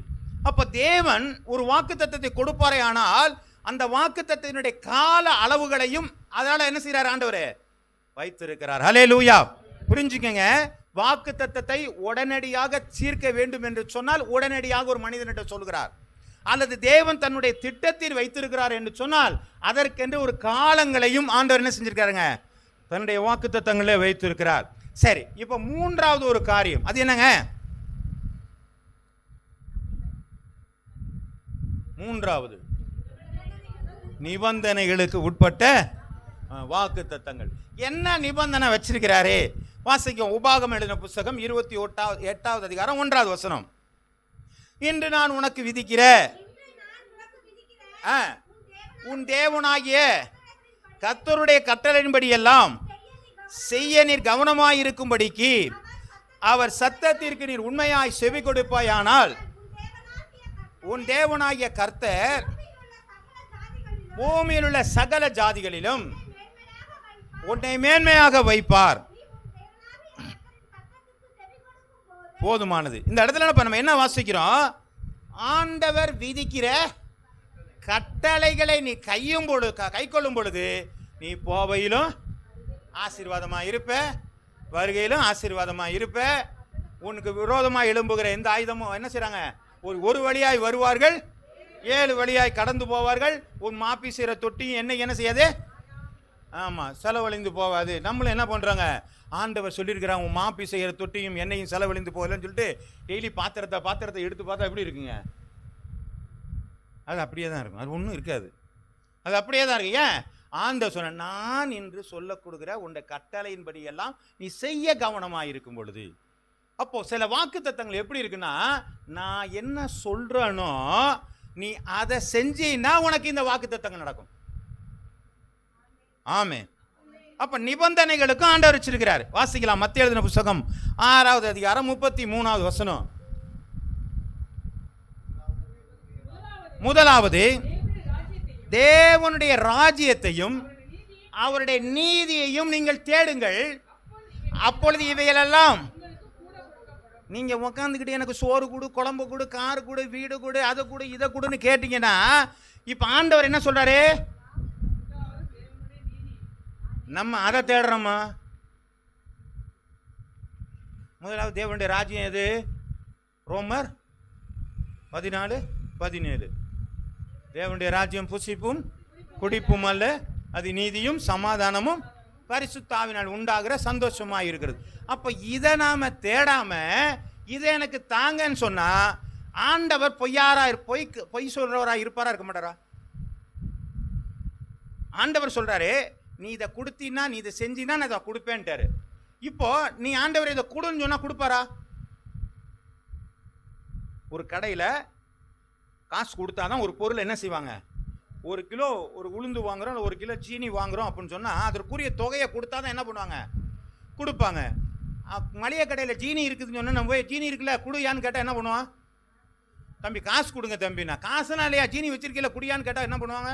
அப்ப தேவன் ஒரு வாக்குத்தத்தத்தை கொடுப்பாரே, ஆனால் அந்த வாக்குத்தத்தினுடைய கால அளவுகளையும் அதனால என்ன செய்யறார் ஆண்டவர் வைத்திருக்கிறார். ஹல்லேலூயா. புரிஞ்சுக்கங்க, வாக்குத்தத்தத்தை உடனடியாக தீர்க்க வேண்டும் என்று சொன்னால் உடனடியாக ஒரு மனிதனிடம் சொல்கிறார். அல்லது தேவன் தன்னுடைய திட்டத்தில் வைத்திருக்கிறார் என்று சொன்னால் அதற்கென்று ஒரு காலங்களையும் ஆண்டவர் என்ன செஞ்சிருக்காருங்க, தன்னுடைய வாக்குத்தத்தங்களே வைத்திருக்கிறார். சரி, இப்ப மூன்றாவது ஒரு காரியம், அது என்னங்க? மூன்றாவது நிபந்தனைகளுக்கு உட்பட்ட வாக்குத்தத்தங்கள். என்ன நிபந்தனை வச்சிருக்கிறாரே? வாசிக்கும். உபாகமம் எழுதின புத்தகம் 28வது அதிகாரம் 1வது வசனம். இன்று நான் உனக்கு விதிக்கிற உன் தேவனாகிய கர்த்தருடைய கட்டளையின்படி எல்லாம் செய்ய நீர் கவனமாயிருக்கும்படிக்கு அவர் சத்தத்திற்கு நீர் உண்மையாய் செவி கொடுப்பாயானால் உன் தேவனாகிய கர்த்தர் பூமியில் உள்ள சகல ஜாதிகளிலும் உன்னை மேன்மையாக வைப்பார். போதுமானது. இந்த இடத்துல நம்ம என்ன வாசிக்கிறோம்? ஆண்டவர் விதிக்கிற கட்டளைகளை நீ கை கொள்ளும் பொழுது நீ போவையிலும் ஆசீர்வாதமா இருப்ப, வருகையிலும் ஆசீர்வாதமா இருப்ப. உனக்கு விரோதமா எழும்புகிற எந்த ஆயுதமும் என்ன செய்றாங்க? ஒரு வழியாய் வருவார்கள், 7 வழியாய் கடந்து போவார்கள். உன் மாப்பி செய்கிற தொட்டியும் என்ன செய்யாது? ஆமா, செலவழிந்து போவாது. நம்மளும் என்ன பண்றாங்க? ஆண்டவர் சொல்லியிருக்கிறாங்க, உன் மாப்பி செய்கிற தொட்டியும் எண்ணெயும் செலவழிந்து போகலன்னு சொல்லிட்டு டெய்லி பாத்திரத்தை எடுத்து பார்த்தா எப்படி இருக்குங்க? அது அப்படியே தான் இருக்கும், அது ஒன்றும் இருக்காது, அது அப்படியே தான் இருக்கு. ஏன்? ஆண்டவர் சொன்ன, நான் என்று சொல்ல கொடுக்குற உன்னுடைய கட்டளையின்படி எல்லாம் நீ செய்ய கவனமாக இருக்கும் பொழுது. அப்போ சில வாக்கு தத்தங்கள் எப்படி இருக்குன்னா, நான் என்ன சொல்றேனோ நீ அதை செஞ்சீன்னா உனக்கு இந்த வாக்கு தத்தங்கள் நடக்கும். ஆமே. அப்ப நிபந்தனைகளுக்கும் ஆண்டவர் வச்சிருக்கிறார். வாசிக்கலாம். மத்தேயு எழுதின புத்தகம் 6வது அதிகாரம் 33வது வசனம். முதலாவது தேவனுடைய ராஜ்யத்தையும் அவருடைய நீதியையும் நீங்கள் தேடுங்கள், அப்பொழுது இவைகளெல்லாம். நீங்க உட்காந்துக்கிட்டு எனக்கு சோறு கொடு, குழம்பு கொடு, காரு கொடு, வீடு கொடு, அதை கொடு, இதை கொடுன்னு கேட்டீங்கன்னா இப்ப ஆண்டவர் என்ன சொல்றாரு? நம்ம அதை தேடுறோமா? முதலாவது தேவனுடைய ராஜ்யம் எது? ரோமர் 14:17. தேவனுடைய ராஜ்யம் புசிப்பும் குடிப்பும் அல்ல, அது நீதியும் சமாதானமும் பரிசுத்த ஆவியினால் உண்டாகிற சந்தோஷமா இருக்கிறது. அப்ப இதை நாம தேடாம இதை எனக்கு தாங்கன்னு சொன்னா ஆண்டவர் பொய் சொல்றவரா இருப்பாரா, இருக்க மாட்டாரா? ஆண்டவர் சொல்றாரு, நீ இதை கொடுத்தீன்னா, நீ இதை செஞ்சினா நான் இதை கொடுப்பேன்ட்டாரு. இப்போ நீ ஆண்டவர் இதை கொடுன்னு சொன்னா கொடுப்பாரா? ஒரு கடையில் காசு கொடுத்தாதான் ஒரு பொருள் என்ன செய்வாங்க? 1 கிலோ ஒரு உளுந்து வாங்குறோம், 1 கிலோ சீனி வாங்குறோம் அப்படின்னு சொன்னா அதற்குரிய தொகையை கொடுத்தாதான் என்ன பண்ணுவாங்க? கொடுப்பாங்க. மளிகை கடையில் ஜீனி இருக்குதுன்னு சொன்னா நம்ம போய் ஜீனி இருக்குல்ல குடியான்னு கேட்டால் என்ன பண்ணுவான்? தம்பி காசு கொடுங்க தம்பினா. காசுனா இல்லையா, ஜீனி வச்சிருக்கல குடியான்னு கேட்டால் என்ன பண்ணுவாங்க?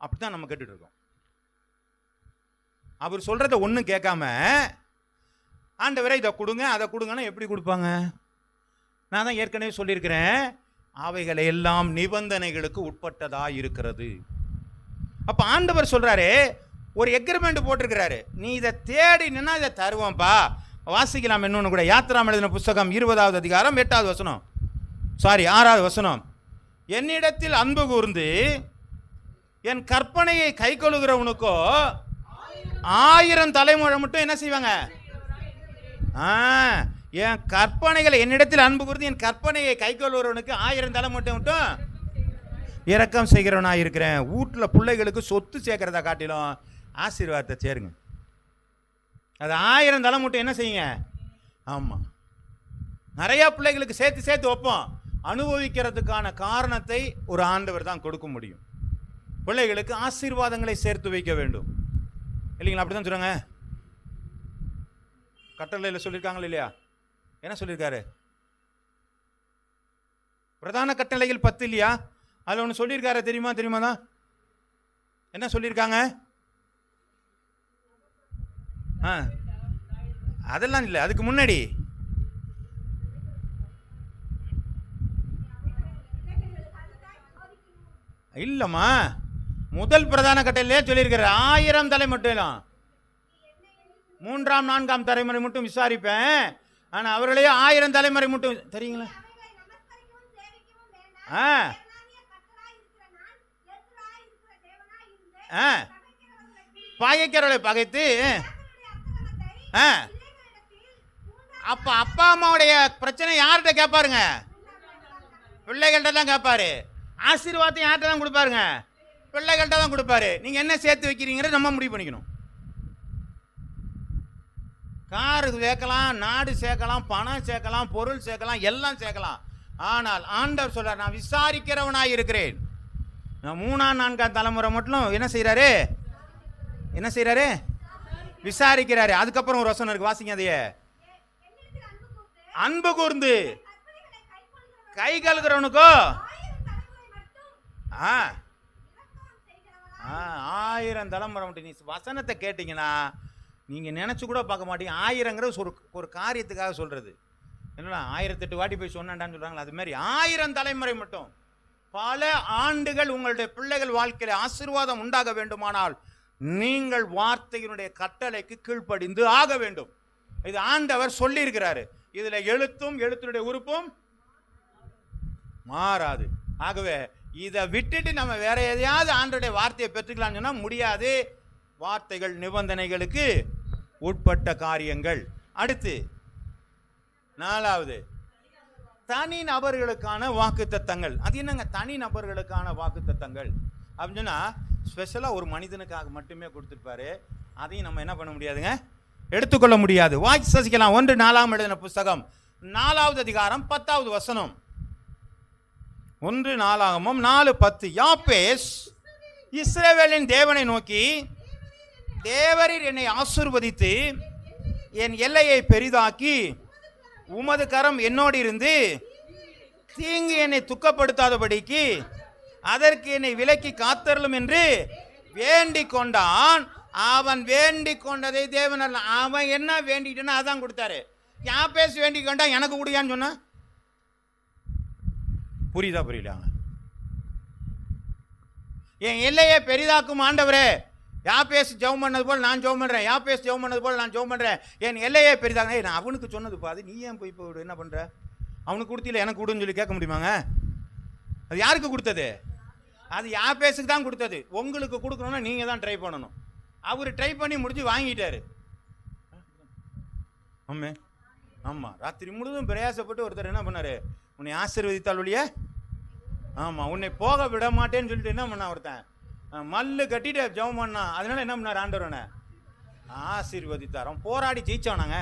அப்படித்தான் நம்ம கேட்டுட்டு இருக்கோம். அவர் சொல்றத ஒன்றும் கேட்காம ஆண்டவரே இதை கொடுங்க அதை கொடுங்கன்னா எப்படி கொடுப்பாங்க? நான் தான் ஏற்கனவே சொல்லியிருக்கிறேன், அவைகளை எல்லாம் நிபந்தனைகளுக்கு உட்பட்டதா இருக்கிறது. அப்ப ஆண்டவர் சொல்றாரு, ஒரு எக்ரிமெண்ட் போட்டிருக்கிறாரு, நீ இதை தேடினா இதை தருவான்பா. வாசிக்கலாம் இன்னொன்று கூட. யாத்திராம் எழுதின புத்தகம் 20வது அதிகாரம் 8வது வசனம், 6வது வசனம். என்னிடத்தில் அன்பு கூர்ந்து என் கற்பனையை கை கொள்ளுகிறவனுக்கோ 1000 தலைமுறை மட்டும் என்ன செய்வாங்க? என் கற்பனைகளை, என்னிடத்தில் அன்பு கூர்ந்து என் கற்பனையை கை கொள்ளுகிறவனுக்கு 1000 தலைமுறை மட்டும் இரக்கம் செய்கிறவனா இருக்கிறேன். வீட்டில் பிள்ளைகளுக்கு சொத்து சேர்க்கிறதா காட்டிலும் ஆசீர்வாதத்தை சேருங்க. அது 1000 தலைமுறை என்ன செய்யுங்க? ஆமா, நிறைய பிள்ளைகளுக்கு சேர்த்து வைப்போம். அனுபவிக்கிறதுக்கான காரணத்தை ஒரு ஆண்டவர் தான் கொடுக்க முடியும். பிள்ளைகளுக்கு ஆசீர்வாதங்களை சேர்த்து வைக்க வேண்டும் இல்லைங்களா? அப்படிதான் சொல்றாங்க. கட்டளையில் சொல்லியிருக்காங்க இல்லையா? என்ன சொல்லியிருக்காரு? பிரதான கட்டளைகள் 10 இல்லையா? அதில் ஒன்று சொல்லியிருக்காரு, தெரியுமா தான்? என்ன சொல்லியிருக்காங்க? அதெல்லாம் இல்லை, அதுக்கு முன்னாடி இல்லம்மா, முதல் பிரதான கட்டளையிலே சொல்லியிருக்கிற 1000 தலை மட்டும், 3ஆம் 4ஆம் தலைமுறை மட்டும் விசாரிப்பேன். ஆனா அவர்களே 1000 தலைமுறை மட்டும் தெரியுங்களா? பகைக்கிறவளை பகைத்து, அப்ப அப்பா அம்மாவுடைய பிரச்சனை யார்கிட்ட கேட்பாருங்க? பிள்ளைகள்கிட்ட தான் கேட்பாரு. ஆசீர்வாதத்தை யார்கிட்ட தான் கொடுப்பாருங்க? பிள்ளைகள்கிட்ட தான் கொடுப்பாரு. நீங்க என்ன சேர்த்து வைக்கிறீங்கிறத நம்ம முடிவு பண்ணிக்கணும். காரு சேர்க்கலாம், நாடு சேர்க்கலாம், பணம் சேர்க்கலாம், பொருள் சேர்க்கலாம், எல்லாம் சேர்க்கலாம். ஆனால் ஆண்டவர் சொல்றார், நான் விசாரிக்கிறவனாய் இருக்கிறேன். நான் 3ஆம் 4ஆம் தலைமுறை மட்டும் என்ன செய்யறாரு? என்ன செய்யறாரு? விசாரிக்கிறாரு. அதுக்கப்புறம் ஒரு வசனம் இருக்கு, வாசிங்க அதையே. அன்பு கூர்ந்து கை கழுகிறவனுக்கோ 1000 தலைமுறை மட்டும். நீ வசனத்தை கேட்டீங்கன்னா நீங்க நினைச்சு கூட பார்க்க மாட்டீங்க. 1000ங்கிறது ஒரு காரியத்துக்காக சொல்றது. என்னடா 1008 வாட்டி போய் சொன்னான்னு சொல்றாங்களா? அது மாதிரி 1000 தலைமுறை மட்டும். பல ஆண்டுகள் உங்களுடைய பிள்ளைகள் வாழ்க்கையில ஆசீர்வாதம் உண்டாக வேண்டுமானால் நீங்கள் வார்த்தையினுடைய கட்டளைக்கு கீழ்ப்படிந்து ஆக வேண்டும். இது ஆண்டவர் சொல்லி இருக்கிறாரு. இதுல எழுத்தும் எழுத்தினுடைய உறுப்பும் மாறாது. ஆகவே இதை விட்டுட்டு நம்ம வேற எதையாவது ஆண்டவருடைய வார்த்தையை பெற்றுக்கலாம்னு சொன்னா முடியாது. வார்த்தைகள் நிபந்தனைகளுக்கு உட்பட்ட காரியங்கள். அடுத்து 4வது தனி நபர்களுக்கான வாக்குத்தத்தங்கள். அது என்னங்க தனி நபர்களுக்கான வாக்குத்தத்தங்கள் அப்படின்னு சொன்னா, ஸ்பெஷலா ஒரு மனிதனுக்காக மட்டுமே கொடுத்துருப்பாரு. அதையும் நம்ம என்ன பண்ண முடியாதுங்க, எடுத்துக்கொள்ள முடியாது. வாசிக்கலாம். 1 4 எழுதின புஸ்தகம் 4வது அதிகாரம் 10வது வசனம். 1 நாளாகமம் 4:10. யாப்பேஸ் இஸ்ரவேலின் தேவனை நோக்கி, தேவரீர் என்னை ஆசீர்வதித்து என் எல்லையை பெரிதாக்கி உமது கரம் என்னோடு இருந்து தீங்கு என்னை துக்கப்படுத்தாதபடிக்கு அதற்கு என்னை விலக்கி காத்தருளும் என்று வேண்டிக் கொண்டான். அவன் வேண்டிக் கொண்டதை தேவன் அல்ல, அவன் என்ன வேண்டிக்கிட்டானோ அதான் கொடுத்தாரு. யாப்பேஸ் வேண்டிக் கொண்டா எனக்கு கொடுயான்னு சொன்ன புரியுதா? புரியலாங்க. என் எல்லையை பெரிதாக்கும் ஆண்டவரே, யாப்பேஸ் ஜெபம் பண்ணது போல் நான் ஜெபம் பண்றேன், யாப்பேஸ் ஜெபம் பண்ணது போல் நான் ஜெபம் பண்றேன், என் எல்லையை பெரிதாக. நான் அவனுக்கு சொன்னது பாது, நீ ஏன் போய் இப்போ என்ன பண்ற? அவனுக்கு கொடுத்தில எனக்கு கொடுன்னு சொல்லி கேட்க முடியுமாங்க? அது யாருக்கு கொடுத்தது? அது யாப்பேஸுக்கு தான் கொடுத்தது. உங்களுக்கு கொடுக்கணும்னா நீங்க தான் ட்ரை பண்ணணும். அவர் ட்ரை பண்ணி முடிச்சு வாங்கிட்டாரு. ஆமே, ஆமா. ராத்திரி முழுதும் பிரயாசப்பட்டு ஒருத்தர் என்ன பண்ணாரு? உன்னை ஆசீர்வதித்தால் ஒழிய, ஆமா, உன்னை போக விட மாட்டேன்னு சொல்லிட்டு என்ன பண்ணா ஒருத்தன் மல்லு கட்டிட்டு ஜெபம் பண்ணா. அதனால என்ன பண்ணார்? ஆண்டவரனை ஆசீர்வதித்தார். அவன் போராடி ஜெயிச்சானாங்க.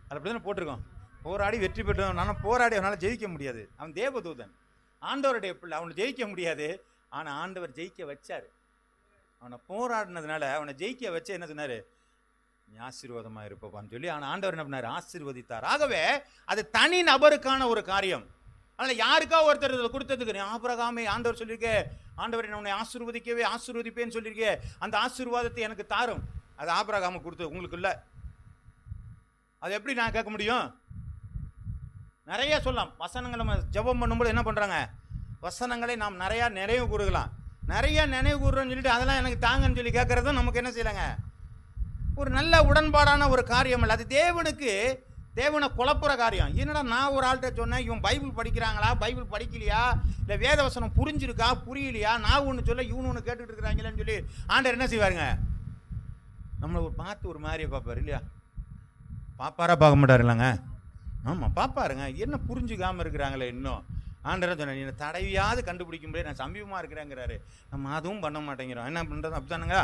அது அப்படிதானே போட்டிருக்கோம். போராடி வெற்றி பெற்றவன். ஆனால் போராடி அவனால் ஜெயிக்க முடியாது. அவன் தேவதூதன், ஆண்டவருடைய பிள்ளை. அவனை ஜெயிக்க முடியாது. ஆனால் ஆண்டவர் ஜெயிக்க வச்சார். அவனை போராடினதுனால அவனை ஜெயிக்க வச்சு என்ன சொன்னார்? நீ ஆசீர்வாதமாக இருப்பான்னு சொல்லி. ஆனால் ஆண்டவர் என்ன பண்ணார்? ஆசீர்வதித்தார். ஆகவே அது தனி நபருக்கான ஒரு காரியம். அதனால் யாருக்கா ஒருத்தர் இதில் கொடுத்ததுக்கு ஆபிரகாமை ஆண்டவர் சொல்லியிருக்கே, ஆண்டவர் என்ன உன்னை ஆசீர்வதிக்கவே ஆசீர்வதிப்பேன்னு சொல்லியிருக்கே, அந்த ஆசீர்வாதத்தை எனக்கு தாரும். அது ஆபிரகாமை கொடுத்தது, உங்களுக்கு இல்லை. அது எப்படி நான் கேட்க முடியும்? நிறைய சொல்லலாம். வசனங்கள் நம்ம ஜெபம் பண்ணும்போது என்ன பண்ணுறாங்க? வசனங்களை நாம் நிறையா நினைவு கூறுகலாம். நிறைய நினைவு கூறுறோன்னு சொல்லிட்டு அதெல்லாம் எனக்கு தாங்கன்னு சொல்லி கேட்கறதும் நமக்கு என்ன செய்யலாங்க? ஒரு நல்ல உடன்பாடான ஒரு காரியம் இல்லை. அது தேவனை குழப்புற காரியம். என்னடா நான் ஒரு ஆள்கிட்ட சொன்னேன், இவன் பைபிள் படிக்கிறாங்களா, பைபிள் படிக்கலையா, இல்லை வேதவசனம் புரிஞ்சிருக்கா புரியலையா, நான் ஒன்று சொல்ல இவனு ஒன்று கேட்டுட்டு இருக்கிறாங்களேன்னு சொல்லி ஆண்டவர் என்ன செய்வாருங்க? நம்மளை பார்த்து ஒரு மாதிரியே பார்ப்பார் இல்லையா? பாப்பாரா பார்க்க மாட்டார் இல்லைங்க? ஆமாம், பார்ப்பாருங்க. என்ன புரிஞ்சுக்காமல் இருக்கிறாங்களே இன்னும். ஆண்டரை சொன்னேன், என்னை தடவியாவது கண்டுபிடிக்க முடியாது, நான் சமீபமாக இருக்கிறேங்கிறாரு. நம்ம அதுவும் பண்ண மாட்டேங்கிறோம். என்ன பண்ணுறது? அப்படித்தானுங்க.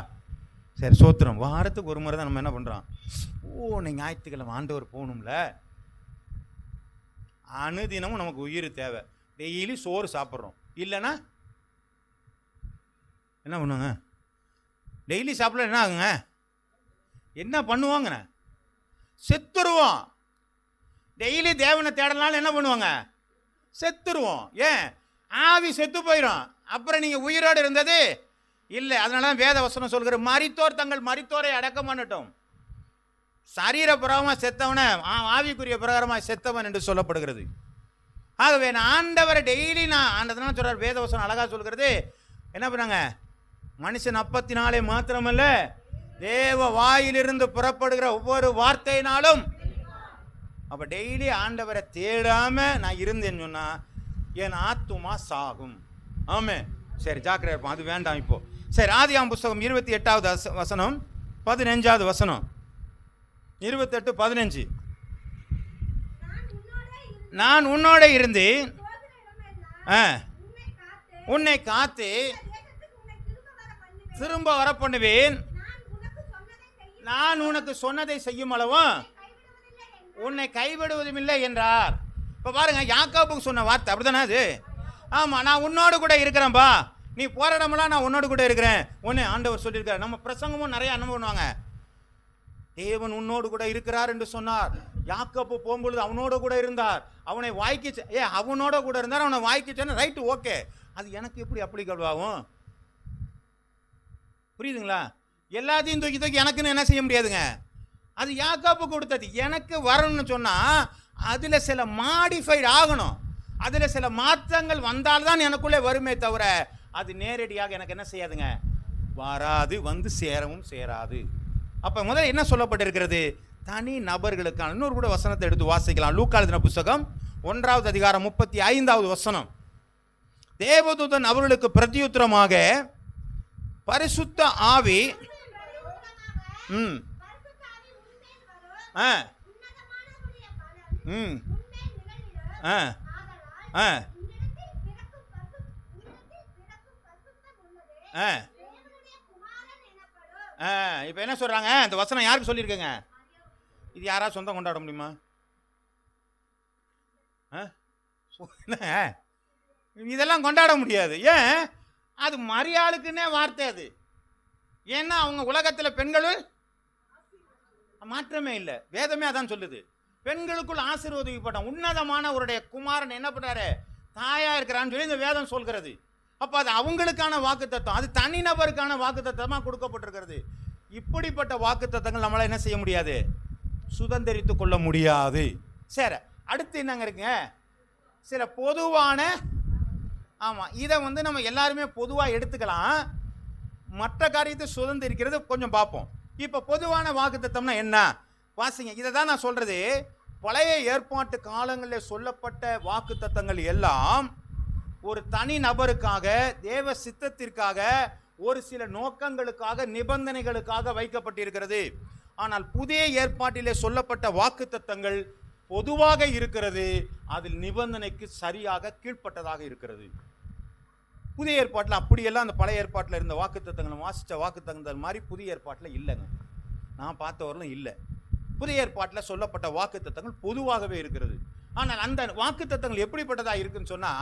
சரி, சோத்திரம். வாரத்துக்கு ஒரு முறை தான் நம்ம என்ன பண்ணுறோம்? நீங்கள் ஞாயிற்றுக்கிழமை ஆண்டவர் போகணும்ல. அனுதினமும் நமக்கு உயிர் தேவை. டெய்லி சோறு சாப்பிட்றோம். இல்லைன்னா என்ன பண்ணுவாங்க? டெய்லி சாப்பிட என்ன ஆகுங்க? என்ன பண்ணுவாங்கண்ணே? செத்துருவோம். டெய்லி தேவனை தேடனாலும் என்ன பண்ணுவாங்க? செத்துருவோம். ஏன்? ஆவி செத்து போயிடும். அப்புறம் நீங்கள் உயிரோடு இருந்தது இல்லை. அதனால தான் வேத வசனம் சொல்கிற, மரித்தோர் தங்கள் மரித்தோரை அடக்கம் பண்ணட்டும். சரீர பிரகாரமாக செத்தவனை ஆவிக்குரிய பிரகாரமாக செத்தவன் என்று சொல்லப்படுகிறது. ஆகவே நான் ஆண்டவரை டெய்லி ஆண்டதுனால சொல்றார், வேதவசனம் அழகா சொல்கிறது. என்ன பண்ணாங்க, மனுஷன் அப்பத்தினாலே மாத்திரமல்ல தேவ வாயிலிருந்து புறப்படுகிற ஒவ்வொரு வார்த்தையினாலும். அப்ப டெய்லி ஆண்டவரை தேடாம நான் இருந்தேன்னு சொன்னா என் ஆத்துமா சாகும். ஆமே, சரி ஜாக்கிரதை இருப்போம், அது வேண்டாம் இப்போ. சரி, ஆதியாகமம் புஸ்தகம் 28வது வசனம் 15வது வசனம். 28:15. நான் உன்னோட இருந்து உன்னை காத்து திரும்ப வர பண்ணுவேன், நான் உனக்கு சொன்னதை செய்யும் அளவும் உன்னை கைவிடுவதும் இல்லை என்றார். இப்ப பாருங்க, யாக்கோபுக்கு சொன்ன வார்த்தை அப்படிதானே அது? ஆமா, நான் உன்னோடு கூட இருக்கிறேன்பா, நீ போற இடமெல்லாம் நான் உன்னோடு கூட இருக்கிறேன் உன்னை ஆண்டவர் சொல்லியிருக்காரு. நம்ம பிரசங்கமும் நிறைய அனுபவம் பண்ணுவாங்க, தேவன் உன்னோடு கூட இருக்கிறார் என்று சொன்னார். யாக்கோபு போகும்பொழுது அவனோட கூட இருந்தார், அவனை வாய்க்கு அவனோட கூட இருந்தார், அவனை வாய்க்கு சொன்ன ரைட்டு, ஓகே. அது எனக்கு எப்படி அப்ளிகபிள் ஆகும்? புரியுதுங்களா? எல்லாத்தையும் தூக்கி தூக்கி எனக்குன்னு என்ன செய்ய முடியாதுங்க. அது யாக்கோபு கொடுத்தது. எனக்கு வரணும்னு சொன்னா அதுல சில மாடிஃபைட் ஆகணும், அதுல சில மாற்றங்கள் வந்தால்தான் எனக்குள்ளே வருமே தவிர அது நேரடியாக எனக்கு என்ன செய்யாதுங்க, வராது, வந்து சேரவும் சேராது. அப்ப முதல்ல என்ன சொல்லப்பட்டிருக்கிறது, தனி நபர்களுக்கான. இன்னொரு கூட வசனத்தை எடுத்து வாசிக்கலாம். லூக்கா எழுதின புஸ்தகம் 1வது அதிகாரம் 35வது வசனம். தேவதூதன் அவர்களுக்கு பிரதியுத்தரமாக பரிசுத்த ஆவி இப்ப என்ன சொல்றாங்க, இந்த வசனம் யாருக்கு சொல்லியிருக்கங்க? இது யாரா சொந்தம் கொண்டாட முடியுமா? இதெல்லாம் கொண்டாட முடியாது. ஏன்? அது மரியாளுக்குன்னே வார்த்தை அது. ஏன்னா அவங்க உலகத்தில் பெண்களுள் மாற்றமே இல்லை, வேதமே அதான் சொல்லுது. பெண்களுக்குள் ஆசீர்வதிக்கப்பட்டான் உன்னதமானவருடைய குமாரன் என்ன பண்றாரு, தாயா இருக்கிறான்னு சொல்லி இந்த வேதம் சொல்கிறது. அப்ப அது அவங்களுக்கான வாக்குத்தத்தம், அது தனிநபருக்கான வாக்குத்தத்தமா கொடுக்கப்பட்டிருக்கிறது. இப்படிப்பட்ட வாக்குத்தத்தங்கள் நம்மளால என்ன செய்ய முடியாது, சுதந்திரித்து கொள்ள முடியாது. சரி, அடுத்து என்னங்க இருக்குங்க, சில பொதுவான, ஆமா, இதை நம்ம எல்லாருமே பொதுவாக எடுத்துக்கலாம். மற்ற காரியத்தை சுதந்திரிக்கிறது கொஞ்சம் பார்ப்போம். இப்ப பொதுவான வாக்குத்தத்தம்னா என்ன, வாசிங்க. இதை தான் நான் சொல்றது. பழைய ஏற்பாட்டு காலங்களில் சொல்லப்பட்ட வாக்குத்தத்தங்கள் எல்லாம் ஒரு தனி நபருக்காக, தேவ சித்தத்திற்காக, ஒரு சில நோக்கங்களுக்காக, நிபந்தனைகளுக்காக வைக்கப்பட்டிருக்கிறது. ஆனால் புதிய ஏற்பாட்டிலே சொல்லப்பட்ட வாக்குத்தத்தங்கள் பொதுவாக இருக்கிறது, அதில் நிபந்தனைக்கு சரியாக கீழ்ப்பட்டதாக இருக்கிறது. புதிய ஏற்பாட்டில் அப்படியெல்லாம் அந்த பழைய ஏற்பாட்டில் இருந்த வாக்குத்தத்தங்களை வாசித்த வாக்குத்தத்தங்கள் மாதிரி புதிய ஏற்பாட்டில் இல்லைங்க, நான் பார்த்தவர்களும் இல்லை. புதிய ஏற்பாட்டில் சொல்லப்பட்ட வாக்குத்தத்தங்கள் பொதுவாகவே இருக்கிறது. ஆனால் அந்த வாக்குத்தத்தங்கள் எப்படிப்பட்டதாக இருக்குன்னு சொன்னா,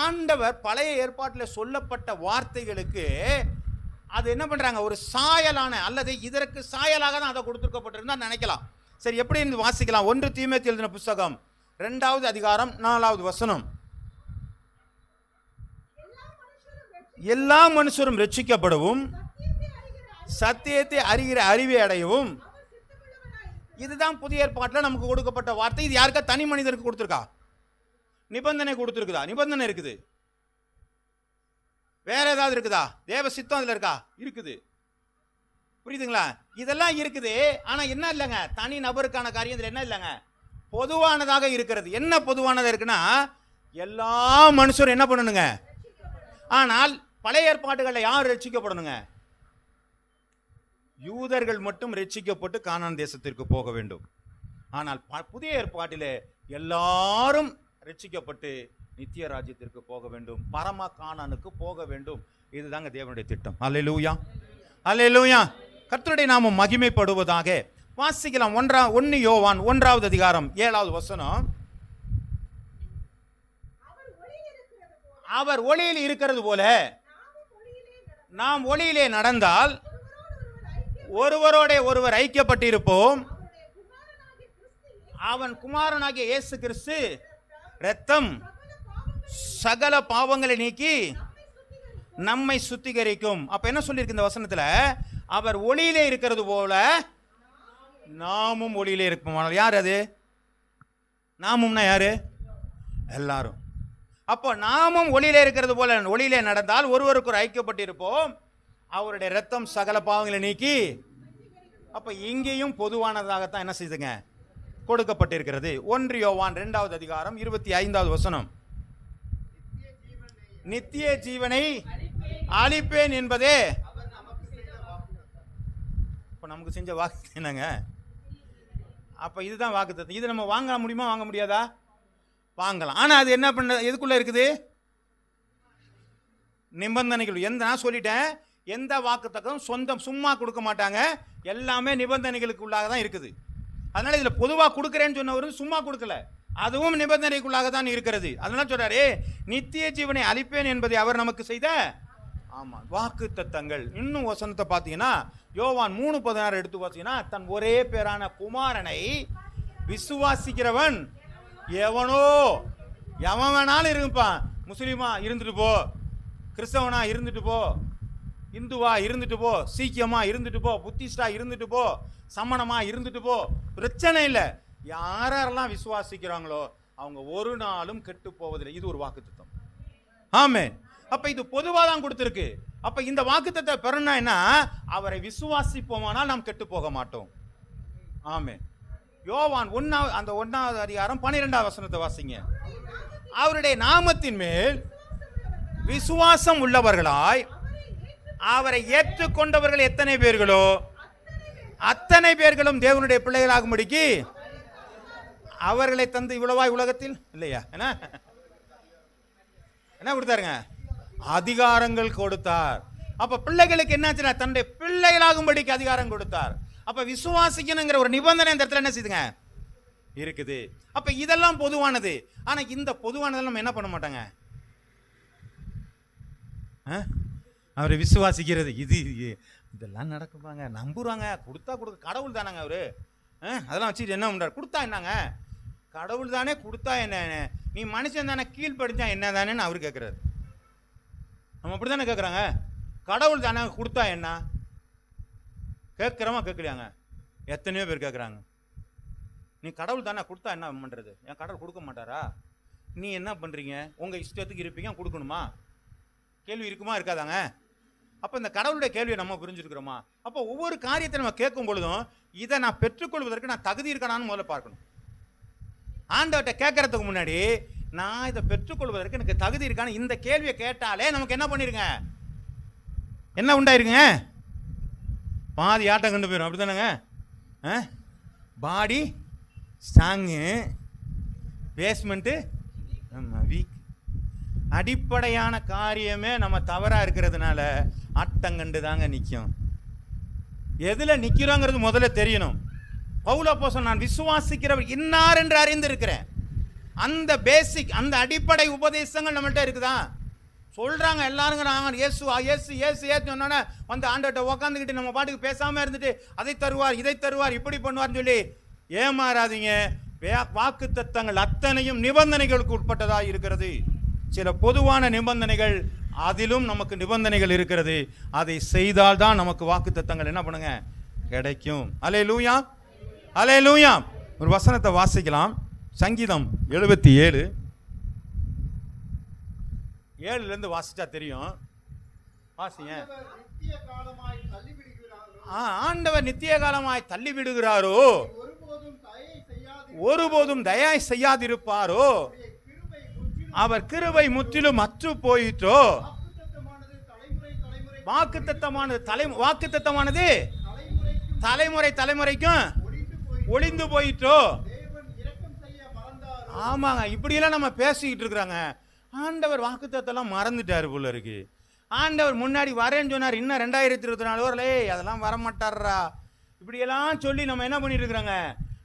ஆண்டவர் பழைய ஏற்பாட்டில் சொல்லப்பட்ட வார்த்தைகளுக்கு அது என்ன பண்றாங்க, ஒரு சாயலான அல்லது இதற்கு சாயலாக தான் அதை கொடுத்துருக்கப்பட்டிருந்தா நினைக்கலாம். சரி, எப்படி வாசிக்கலாம். 1 தீமோத்தேயு எழுதின புஸ்தகம் 2வது அதிகாரம் 4வது வசனம். எல்லா மனுஷரும் ரட்சிக்கப்படவும் சத்தியத்தை அறிகிற அறிவை அடையவும், இதுதான் புதிய ஏற்பாட்டில் நமக்கு கொடுக்கப்பட்ட வார்த்தை. இது யாருக்கா தனி மனிதருக்கு கொடுத்துருக்கா, நிபந்தனை கொடுத்துருக்குதா? நிபந்தனை இருக்குது. வேற ஏதாவது இருக்குதா? தேவ சித்தம் அதுல இருக்கா? இருக்குது. புரியுதுங்களா? இதெல்லாம் இருக்குது. ஆனா என்ன இல்லைங்க, தனி நபருக்கான காரியம் இதுல என்ன இல்லைங்க, பொதுவானதாக இருக்கிறது. என்ன பொதுவானதா இருக்குன்னா, எல்லா மனுஷரும் என்ன பண்ணணுங்க. ஆனால் பழைய ஏற்பாடுகளில் யார் ரட்சிக்கப்படணுங்க, யூதர்கள் மட்டும் ரட்சிக்கப்பட்டு கானான் தேசத்திற்கு போக வேண்டும். ஆனால் புதிய ஏற்பாட்டிலே எல்லாரும் ரட்சிக்கப்பட்டு நித்திய ராஜ்யத்திற்கு போக வேண்டும், பரம கானானுக்கு போக வேண்டும். இதுதாங்க தேவனுடைய திட்டம். அல்லேலூயா, அல்லேலூயா. கர்த்தருடைய நாமம் மகிமைப்படுவதாக. வாசிக்கலாம். 1 யோவான் 1வது அதிகாரம் 7வது வசனம். அவர் ஒளியில் இருக்கிறது போல நாம் ஒளியிலே நடந்தால் ஒருவரோட ஒருவர் ஐக்கியப்பட்டிருப்போம். அவன் குமாரனாகிய இயேசு கிறிஸ்து இரத்தம் சகல பாவங்களை நீக்கி நம்மை சுத்திகரிக்கும். அப்ப என்ன சொல்லியிருக்கு இந்த வசனத்துல, அவர் ஒளியிலே இருக்கிறது போல நாமும் ஒளியிலே இருப்போம். யார் அது? நாமும்னா யாரு? எல்லாரும். அப்போ நாமும் ஒளியிலே இருக்கிறது போல ஒளியிலே நடந்தால் ஒருவருக்கு ஒரு ஐக்கியப்பட்டிருப்போம். அவருடைய ரத்தம் சகல பாவங்களை நீக்கி. அப்ப இங்கேயும் பொதுவானதாகத்தான் என்ன செய்துங்க கொடுக்கப்பட்டிருக்கிறது. 1 யோவான் 2வது அதிகாரம் 25வது வசனம். நித்திய ஜீவனை அளிப்பேன் என்பதே இப்ப நமக்கு செஞ்ச வாக்கு என்னங்க? அப்ப இதுதான் வாக்குத்தத்தம். இது நம்ம வாங்க முடியுமா? வாங்க முடியாதா? வாங்கலாம். ஆனா அது என்ன பண்ண எதுக்குள்ள இருக்குது? நிபந்தனைகள். நான் சொல்லிட்டேன், எந்த வாக்குத்தத்தம் சொந்தம் சும்மா கொடுக்க மாட்டாங்க, எல்லாமே நிபந்தனைகளுக்குள்ளாக தான் இருக்குது. அதனால இதுல பொதுவா கொடுக்கிறேன்னு சொன்னவர் சும்மா கொடுக்கல, அதுவும் நிபந்தனைக்குள்ளாக தான் இருக்கிறது. அதனால சொல்றாரு, நித்திய ஜீவனை அளிப்பேன் என்பதை அவர் நமக்கு செய்த ஆமா வாக்கு தத்தங்கள். இன்னும் வசனத்தை பார்த்தீங்கன்னா யோவான் 3:16 எடுத்து பார்த்தீங்கன்னா, தன் ஒரே பேரான குமாரனை விசுவாசிக்கிறவன் எவனோ, எவன் வேணாலும் இருப்பான், முஸ்லீமா இருந்துட்டு போ, கிறிஸ்தவனா இருந்துட்டு போ, இந்துவா இருந்துட்டு போ, சீக்கியமா இருந்துட்டு போ, புத்திஸ்டா இருந்துட்டு போ, சமணமா இருந்துட்டு போ, பிரச்சனை இல்லை. யாரெல்லாம் விசுவாசிக்கிறாங்களோ அவங்க ஒரு நாளும் கெட்டு போவதில்லை. இது ஒரு வாக்குத்தத்தம். ஆமென். அப்ப இது பொதுவாக தான் கொடுத்திருக்கு. அப்ப இந்த வாக்குத்தத்தத்தை பெறணும்னா அவரை விசுவாசிப்போமானால் நாம் கெட்டு போக மாட்டோம். ஆமென். யோவான் 1வது அதிகாரம் 12வது வசனத்தை வாசிங்க. அவருடைய நாமத்தின் மேல் விசுவாசம் உள்ளவர்களாய் அவரை ஏற்றுக்கொண்டவர்கள் எத்தனை பேர்களோ அத்தனை பேர்களும் தேவனுடைய பிள்ளைகளாகும்படிக்கு அவர்களை தந்து இவ்வளவாய் உலகத்தில் இல்லையா என்ன கொடுத்தாருங்க? அதிகாரங்கள் கொடுத்தார். அப்ப பிள்ளைகளுக்கு என்னாச்சுன்னா தன்னுடைய பிள்ளைகளாகும்படிக்கு அதிகாரம் கொடுத்தார். அப்ப விசுவாசிக்கணுங்கிற ஒரு நிபந்தனை இந்த இடத்துல என்ன செய்யுதுங்க இருக்குது. அப்ப இதெல்லாம் பொதுவானது. ஆனா இந்த பொதுவானதெல்லாம் நம்ம என்ன பண்ண மாட்டாங்க, அவரை விசுவாசிக்கிறது இது இதெல்லாம் நடக்குவாங்க, நம்புறாங்க, கொடுத்தா கொடுக்க, கடவுள் தானாங்க அவரு, அதெல்லாம் வச்சுட்டு என்ன பண்றாரு, கொடுத்தா என்னங்க, கடவுள் தானே, கொடுத்தா என்ன, நீ மனுஷன் தானே, கீழ்படிஞ்சா என்ன தானேன்னு அவரு கேட்கிறாரு. நம்ம அப்படி தானே கேட்குறாங்க, கடவுள் தானே, கொடுத்தா என்ன கேட்குறோமா கேட்கலையாங்க? எத்தனையோ பேர் கேட்குறாங்க, நீ கடவுள் தானே, கொடுத்தா என்ன பண்ணுறது, என் கடவுள் கொடுக்க மாட்டாரா, நீ என்ன பண்ணுறீங்க, உங்கள் இஷ்டத்துக்கு இருப்பீங்க, கொடுக்கணுமா, கேள்வி இருக்குமா இருக்காதாங்க? அப்போ இந்த கடவுளுடைய கேள்வியை நம்ம புரிஞ்சுருக்கிறோமா? அப்போ ஒவ்வொரு காரியத்தை நம்ம கேட்கும் பொழுதும் இதை நான் பெற்றுக்கொள்வதற்கு நான் தகுதி இருக்கணான்னு முதல்ல பார்க்கணும். ஆண்டவர்கிட்ட கேட்கறதுக்கு முன்னாடி நான் இதை பெற்றுக்கொள்வதற்கு எனக்கு தகுதி இருக்கான்னு இந்த கேள்வியை கேட்டாலே நமக்கு என்ன பண்ணிருங்க, என்ன உண்டாயிருங்க, பாதி ஆட்டம் கண்டு போயிடும். அப்படி தானேங்க? பாடி ஸ்ட்ராங்கு, பேஸ்மெண்ட்டு வீக். அடிப்படையான காரியமே நம்ம தவறாக இருக்கிறதுனால அட்டங்கண்டு தாங்க நிற்கும். எதில் நிற்கிறோங்கிறது முதல்ல தெரியணும். பவுல் அப்போஸ்தலன் நான் விசுவாசிக்கிறவர் இன்னார் என்று அறிந்திருக்கிறேன். அந்த பேசிக், அந்த அடிப்படை உபதேசங்கள் நம்மள்கிட்ட இருக்குதா? சொல்கிறாங்க எல்லாருங்க, நாங்கள் இயேசு ஏசு ஏசு ஏசு சொன்னோன்னே வந்து ஆண்டவர்கிட்ட உக்காந்துக்கிட்டு நம்ம பாட்டுக்கு பேசாமல் இருந்துட்டு அதை தருவார் இதை தருவார் இப்படி பண்ணுவார்னு சொல்லி ஏமாறாதீங்க. வாக்கு தத்தங்கள் அத்தனையும் நிபந்தனைகளுக்கு உட்பட்டதாக இருக்கிறது. சில பொதுவான நிபந்தனைகள், அதிலும் நமக்கு நிபந்தனைகள் இருக்கிறது. அதை செய்தால்தான் நமக்கு வாக்கு தத்தங்கள் என்ன பண்ணுங்க கிடைக்கும். அல்லேலூயா, அல்லேலூயா. ஒரு வசனத்தை வாசிக்கலாம். சங்கீதம் 77:7 வாசிச்சா தெரியும். வாசிங்க. ஆண்டவர் நித்திய காலமாய் தள்ளி விடுகிறாரோ, ஒருபோதும் தயை செய்யாதிருப்பாரோ, அவர் கிருபை முற்றிலும் அற்று போயிற்றோ, வாக்குத்தத்தமானது தலைமுறை தலைமுறைக்கும் ஒளிந்து போயிற்றோ. ஆமாங்க, இப்படியெல்லாம் நம்ம பேசிக்கிட்டு இருக்கிறாங்க. ஆண்டவர் வாக்குத்தத்தெல்லாம் மறந்துட்டாரு போல இருக்கு. ஆண்டவர் முன்னாடி வரேன்னு சொன்னார், இன்னும் 2024 வரல, அதெல்லாம் வரமாட்டாரா, இப்படியெல்லாம் சொல்லி நம்ம என்ன பண்ணிட்டு இருக்கிறாங்க,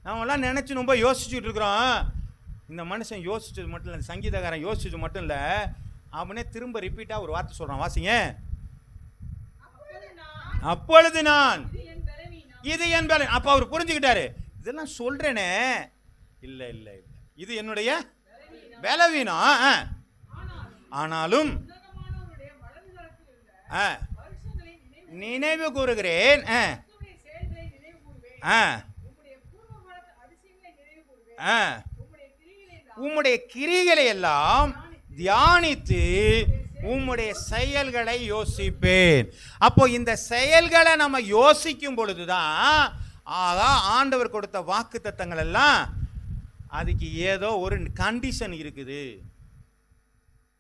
நம்மளாம் நினைச்சு ரொம்ப யோசிச்சுட்டு இருக்கிறோம். இந்த மனுஷன் யோசிச்சது மட்டும் இல்லை, சங்கீதக்காரன் யோசிச்சது மட்டும் இல்லை, அவனே திரும்ப ரிப்பீட்டாக ஒரு வார்த்தை சொல்கிறான். வாசிங்க. அப்பொழுது நான் இது என் பலன். அப்போ அவர் புரிஞ்சுக்கிட்டாரு, இதெல்லாம் சொல்றேனே, இல்லை இல்லை இல்லை, இது என்னுடைய பலவீனம், ஆனாலும் நினைவு கூறுகிறேன், உம்முடைய கிரிகளை எல்லாம் தியானித்து உம்முடைய செயல்களை யோசிப்பேன். அப்போ இந்த செயல்களை நம்ம யோசிக்கும் பொழுதுதான் ஆண்டவர் கொடுத்த வாக்கு தத்தங்கள் எல்லாம் அதுக்கு ஏதோ ஒரு கண்டிஷன் இருக்குது.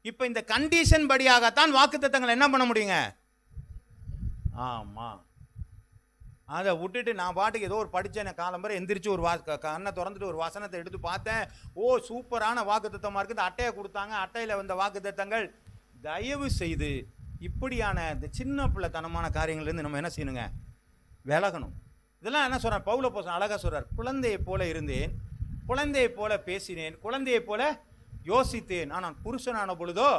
இப்ப இந்த கண்டிஷன் படியாகத்தான் வாக்கு தத்தங்கள் என்ன பண்ண முடியுங்க. ஆமா, அதை விட்டுட்டு நான் பாட்டுக்கு ஏதோ ஒரு படித்தேன் காலம்பரை எந்திரிச்சு ஒரு கண்ணை திறந்துட்டு ஒரு வசனத்தை எடுத்து பார்த்தேன், ஓ சூப்பரான வாக்கு தத்தமாக இருக்குது, அட்டையை கொடுத்தாங்க, அட்டையில் வந்த வாக்கு தத்தங்கள். தயவு செய்து இப்படியான இந்த சின்ன பிள்ளைத்தனமான காரியங்கள்லேருந்து நம்ம என்ன செய்யணுங்க, விலகணும். இதெல்லாம் என்ன சொல்கிறார் பவுல போசன் அழகாக சொல்கிறார், குழந்தையை போல இருந்தேன், குழந்தையை போல பேசினேன், குழந்தையை போல யோசித்தேன், ஆனால் புருஷனான பொழுதோ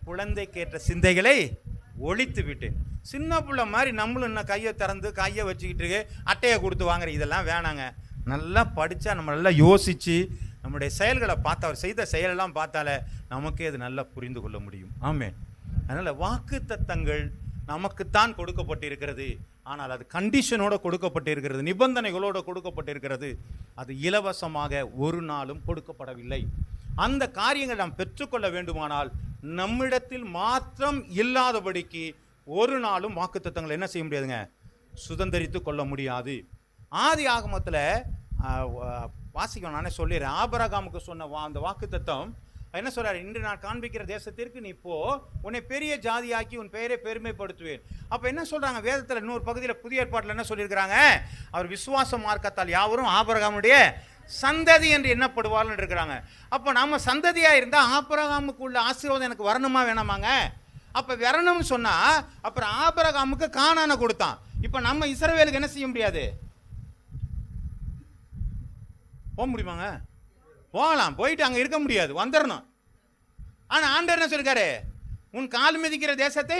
குழந்தைக்கேற்ற சிந்தைகளை ஒழித்து விட்டேன். சின்ன பிள்ளை மாதிரி நம்மளும் இன்னும் கையை திறந்து கையை வச்சுக்கிட்டு அட்டையை கொடுத்து வாங்குற இதெல்லாம் வேணாங்க. நல்லா படித்தா நம்ம நல்லா யோசித்து நம்முடைய செயல்களை பார்த்தா, அவர் செய்த செயலெல்லாம் பார்த்தாலே நமக்கே அது நல்லா புரிந்து கொள்ள முடியும். ஆமென். அதனால் வாக்கு தத்தங்கள் நமக்குத்தான் கொடுக்கப்பட்டிருக்கிறது, ஆனால் அது கண்டிஷனோடு கொடுக்கப்பட்டிருக்கிறது, நிபந்தனைகளோடு கொடுக்கப்பட்டிருக்கிறது. அது இலவசமாக ஒரு நாளும் கொடுக்கப்படவில்லை. அந்த காரியங்கள் நாம் பெற்றுக்கொள்ள வேண்டுமானால் நம்மிடத்தில் மாத்திரம் இல்லாதபடிக்கு ஒரு நாளும் வாக்கு தத்தங்களை என்ன செய்ய முடியாதுங்க, சுதந்திரித்து கொள்ள முடியாது. ஆதி ஆகமத்தில் வாசிக்கணும், நானே சொல்லிடுறேன். ஆபிரகாமுக்கு சொன்ன அந்த வாக்கு தத்தம் என்ன சொல்றாரு, இன்று நான் காண்பிக்கிற தேசத்திற்கு நீ போ, உன்னை பெரிய ஜாதியாக்கி உன் பெயரை பெருமைப்படுத்துவேன். அப்போ என்ன சொல்றாங்க வேதத்தில் இன்னொரு பகுதியில் புதிய ஏற்பாட்டில் என்ன சொல்லியிருக்கிறாங்க, அவர் விசுவாச மார்க்கத்தால் யாவரும் ஆபிரகாமுடைய சந்ததி என்று எண்ணப்படுவார்னு இருக்கிறாங்க. அப்போ நம்ம சந்ததியாக இருந்தால் ஆபிரகாமுக்கு உள்ள ஆசீர்வாதம் எனக்கு வரணுமா வேணாமாங்க? அப்போ வரணும்னு சொன்னால் அப்புறம் ஆபிரகாமுக்கு கானானை கொடுத்தான். இப்போ நம்ம இஸ்ரவேலுக்கு என்ன செய்ய முடியாது, போக முடியுமாங்க? போகலாம், போயிட்டு அங்கே இருக்க முடியாது, வந்துடணும். ஆனால் ஆண்டவர் என்ன சொல்லிருக்காரு, உன் கால் மிதிக்கிற தேசத்தை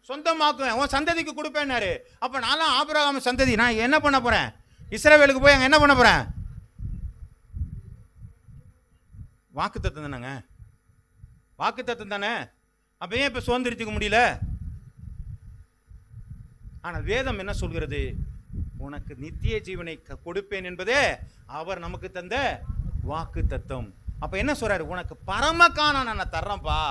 சொந்தமாக்குவேன், உன் சந்ததிக்கு கொடுப்பேன்னாரு. அப்போ நான்லாம் ஆபிரகாம் சந்ததி, நான் என்ன பண்ண போகிறேன், இஸ்ரவேலுக்கு போய் அங்கே என்ன பண்ண போகிறேன்? வாக்கு தத்தம் தானேங்க, வாக்கு தத்தம் தானே. அப்போ ஏன் இப்போ சுதந்திரிச்சுக்க முடியல? ஆனால் வேதம் என்ன சொல்கிறது, உனக்கு நித்திய ஜீவனை கொடுப்பேன் என்பதே அவர் நமக்கு தந்த வாக்கு தத்தம். அப்போ என்ன சொல்றாரு, உனக்கு பரமகானானை நான் தர்றேன்ப்பா.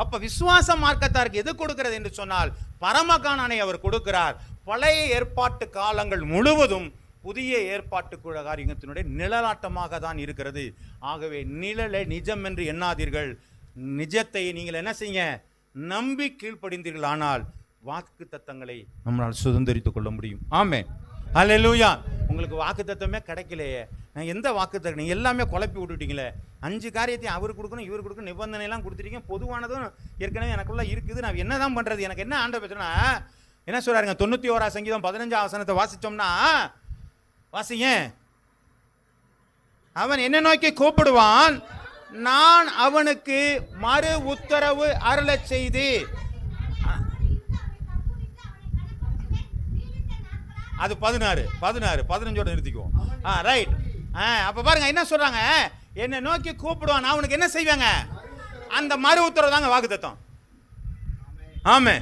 அப்போ விசுவாச மார்க்கத்தாருக்கு எது கொடுக்கிறது என்று சொன்னால் பரமகானானை அவர் கொடுக்கிறார். பழைய ஏற்பாட்டு காலங்கள் முழுவதும் புதிய ஏற்பாட்டு காரியத்தினுடைய நிழலாட்டமாக தான் இருக்கிறது. ஆகவே நிழலை நிஜம் என்று எண்ணாதீர்கள், நிஜத்தை நீங்கள் என்ன செய்ய நம்பி கீழ்ப்படிந்தீர்கள், ஆனால் வாக்கு தத்தங்களை நம்மளால் சுதந்திரித்துக் கொள்ள முடியும். ஆமென். அல்லேலூயா. உங்களுக்கு வாக்கு தத்தமே கிடைக்கலையே, நான் எந்த வாக்கு தத்தம், நீங்கள் எல்லாமே குழப்பி விட்டுட்டீங்களே. 5 காரியத்தையும் அவர் கொடுக்கணும் இவர் கொடுக்கணும் நிபந்தனையெல்லாம் கொடுத்துட்டீங்க, பொதுவானதும் ஏற்கனவே எனக்குள்ள இருக்குது, நான் என்ன தான் பண்ணுறது, எனக்கு என்ன ஆண்டவர் பேசுனா என்ன சொல்கிறாருங்க, 91 சங்கீதம் 15 வசனத்தை வாசித்தோம்னா வாசிங்க, அவன் என்ன நோக்கி கூப்பிடுவான், நான் அவனுக்கு மறு உத்தரவு அருளச் செய்து. அது 15 நிறுத்திக்குவோம். ரைட். அப்ப பாருங்க என்ன சொல்றாங்க, என்னை நோக்கி கூப்பிடுவான், நான் அவனுக்கு என்ன செய்வாங்க, அந்த மறு உத்தரவு தாங்க வாக்குத்தத்தம். ஆமே.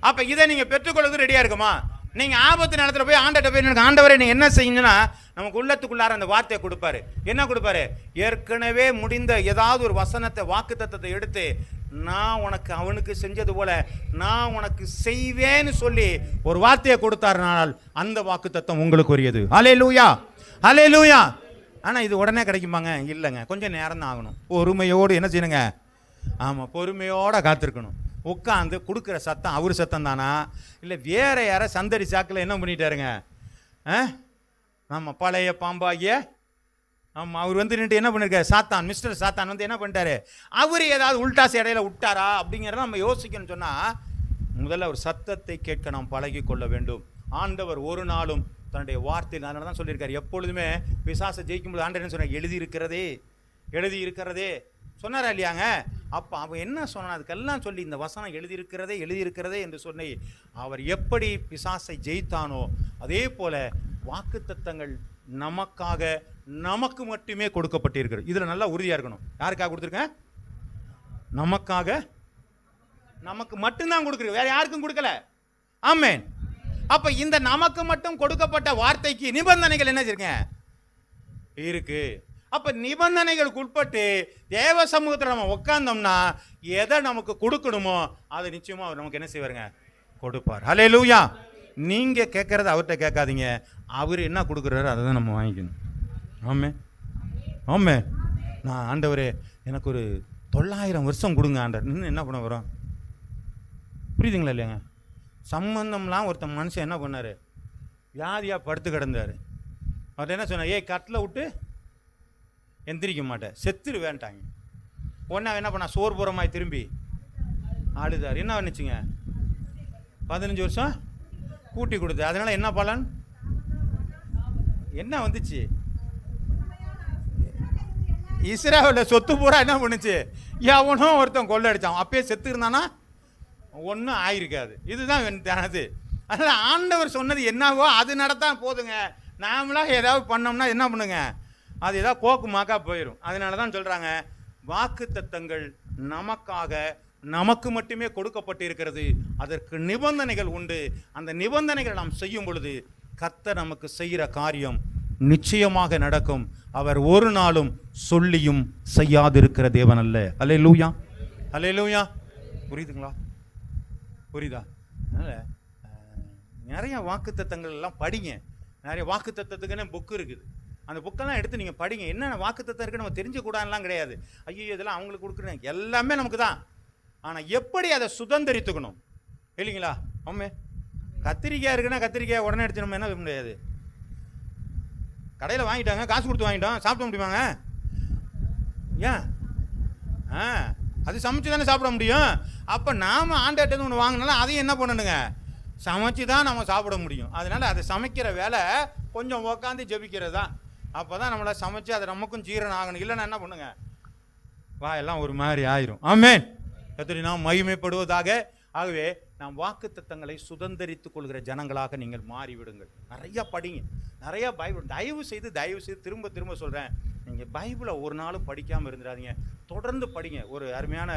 அப்ப இதை நீங்க பெற்றுக்கொள்வது ரெடியா இருக்குமா? நீங்க ஆபத்து நேரத்துல போய் ஆண்டவர்கிட்ட போய் ஆண்டவரை நீங்க என்ன செய்யுங்கன்னா நமக்கு உள்ளத்துக்குள்ளார அந்த வார்த்தையை கொடுப்பாரு. என்ன கொடுப்பாரு, ஏற்கனவே முடிந்த ஏதாவது ஒரு வசனத்தை வாக்குத்தத்தத்தை எடுத்து, நான் உனக்கு அவனுக்கு செஞ்சது போல நான் உனக்கு செய்வேன்னு சொல்லி ஒரு வார்த்தையை கொடுத்தாருனால் அந்த வாக்குத்தத்தம் உங்களுக்கு உரியது. அல்லேலூயா, அல்லேலூயா. ஆனா இது உடனே கிடைக்குமாங்க? இல்லைங்க, கொஞ்சம் நேரம் தான் ஆகணும். பொறுமையோடு என்ன செய்யணுங்க, ஆமா பொறுமையோட காத்திருக்கணும். உட்காந்து கொடுக்குற சத்தம் அவர் சத்தம் தானா, இல்லை வேற யார சந்தடி சாக்கில் என்ன பண்ணிட்டாருங்க, நம்ம பழைய பாம்பாகிய ஆமாம் அவர் வந்து நின்று என்ன பண்ணிருக்காரு, சாத்தான், மிஸ்டர் சாத்தான் வந்து என்ன பண்ணிட்டாரு, அவர் ஏதாவது உல்டாஸ் இடையில விட்டாரா அப்படிங்கிறத நம்ம யோசிக்கணும்னு சொன்னால் முதல்ல ஒரு சத்தத்தை கேட்க நாம் பழகி கொள்ள வேண்டும். ஆண்டவர் ஒரு நாளும் தன்னுடைய வார்த்தையில் அதனால தான் சொல்லியிருக்காரு, எப்பொழுதுமே பிசாசை ஜெயிக்கும்போது ஆண்டவர் என்ன சொன்னார், எழுதி இருக்கிறதே சொன்னாரா இல்லையாங்க? அப்போ அவன் என்ன சொன்னான், அதுக்கெல்லாம் சொல்லி இந்த வசனம் எழுதியிருக்கிறதே என்று சொல்லி அவர் எப்படி பிசாசை ஜெயித்தானோ அதே போல வாக்குத்தத்தங்கள் நமக்காக நமக்கு மட்டுமே கொடுக்கப்பட்டிருக்கிறது. இதில் நல்லா உறுதியாக இருக்கணும். யாருக்காக கொடுத்துருக்கேன்? நமக்காக, நமக்கு மட்டும்தான் கொடுக்குறது, வேற யாருக்கும் கொடுக்கல. ஆமென். அப்ப இந்த நமக்கு மட்டும் கொடுக்கப்பட்ட வார்த்தைக்கு நிபந்தனைகள் என்ன இருக்கு? அப்ப நிபந்தனைகளுக்கு உட்பட்டு தேவ சமூகத்தில் நம்ம உட்கார்ந்தோம்னா எதை நமக்கு கொடுக்கணுமோ அதை நிச்சயமா அவர் நமக்கு என்ன செய்வாருங்க, கொடுப்பார். ஹல்லேலூயா. நீங்க கேட்கறத அவர்கிட்ட கேட்காதீங்க, அவர் என்ன கொடுக்குறாரு அதை தான் நம்ம வாங்கிக்கணும். ஆமே ஆமே. நான் ஆண்டவரே எனக்கு ஒரு 900 வருஷம் கொடுங்க ஆண்டவர், இன்னும் என்ன பண்ண வரோம்? புரியுதுங்களா இல்லையாங்க? சம்பந்தம்லாம் ஒருத்தன் மனுஷன் என்ன பண்ணாரு, வியாதியாக படுத்து கிடந்தார். அவர்கிட்ட என்ன சொன்னார், ஏய் கட்டில் விட்டு எந்திரிக்க மாட்டேன், செத்துரு வேண்டாங்க. ஒன்றா என்ன பண்ணா, சோர்புறமாய் திரும்பி ஆடுதார். என்ன வந்துச்சுங்க, 15 வருஷம் கூட்டி கொடுத்து. அதனால என்ன பலன், என்ன வந்துச்சு? இஸ்ரவேலில் சொத்து பூரா என்ன பண்ணுச்சு, எவனோ ஒருத்தன் கொள்ளை அடித்தான். அப்பயே செத்து இருந்தானா ஒன்றும் ஆயிருக்காது. இதுதான் அது. அதனால் ஆண்டவர் சொன்னது என்னவோ அது நடத்தான் போதுங்க. நாமளாக ஏதாவது பண்ணோம்னா என்ன பண்ணுங்க, அது ஏதாவது கோக்கு மாக்கா போயிடும். அதனால தான் சொல்கிறாங்க, வாக்கு தத்தங்கள் நமக்காக நமக்கு மட்டுமே கொடுக்கப்பட்டு இருக்கிறது. அதற்கு நிபந்தனைகள் உண்டு. அந்த நிபந்தனைகளை நாம் செய்யும் பொழுது கர்த்தர் நமக்கு செய்கிற காரியம் நிச்சயமாக நடக்கும். அவர் ஒரு நாளும் சொல்லியும் செய்யாதிருக்கிற தேவன் அல்ல. அல்லேலூயா, அல்லேலூயா. புரியுதுங்களா? புரியுதா? அதனால் நிறைய வாக்கு தத்தங்கள் எல்லாம் படிங்க. நிறைய வாக்கு தத்தத்துக்குன்னு புக்கு இருக்குது. அந்த புக்கெல்லாம் எடுத்து நீங்கள் படிங்க. என்னென்ன வாக்கு தத்தம் இருக்குன்னு நம்ம தெரிஞ்சுக்கூடாதுலாம் கிடையாது. ஐயோ இதெல்லாம் அவங்களுக்கு கொடுக்குறேன், எல்லாமே நமக்கு தான். ஆனால் எப்படி அதை சுதந்திரித்துக்கணும் இல்லைங்களா? ஆமே. கத்திரிக்காய் இருக்குன்னா கத்திரிக்காய் உடனே எடுத்து நம்ம என்ன முடியாது, கடையில் வாங்கிட்டாங்க, காசு கொடுத்து வாங்கிட்டோம், சாப்பிட முடியுமாங்க? ஏன்? அது சமைச்சு தானே சாப்பிட முடியும். அப்போ நாம் ஆண்டாட்டு ஒன்று வாங்கினாலும் அதையும் என்ன பண்ணணுங்க, சமைச்சு தான் நம்ம சாப்பிட முடியும். அதனால் அதை சமைக்கிற வேலை கொஞ்சம் உக்காந்து ஜெபிக்கிறது தான். அப்போ தான் நம்மளை சமைச்சு அதை நமக்கும் ஜீரணம் ஆகணும். இல்லைன்னா என்ன பண்ணுங்க, எல்லாம் ஒரு மாதிரி ஆயிரும். ஆமென். கர்த்தர் நாம் மகிமைப்படுவதாக. ஆகவே நாம் வாக்கு தத்தங்களை சுதந்திரித்துக் கொள்கிற ஜனங்களாக நீங்கள் மாறிவிடுங்கள். நிறையா படிங்க, நிறையா பைபிள் தயவு செய்து திரும்ப திரும்ப சொல்கிறேன், நீங்கள் பைபிளை ஒரு நாளும் படிக்காமல் இருந்துடாதீங்க. தொடர்ந்து படிங்க. ஒரு அருமையான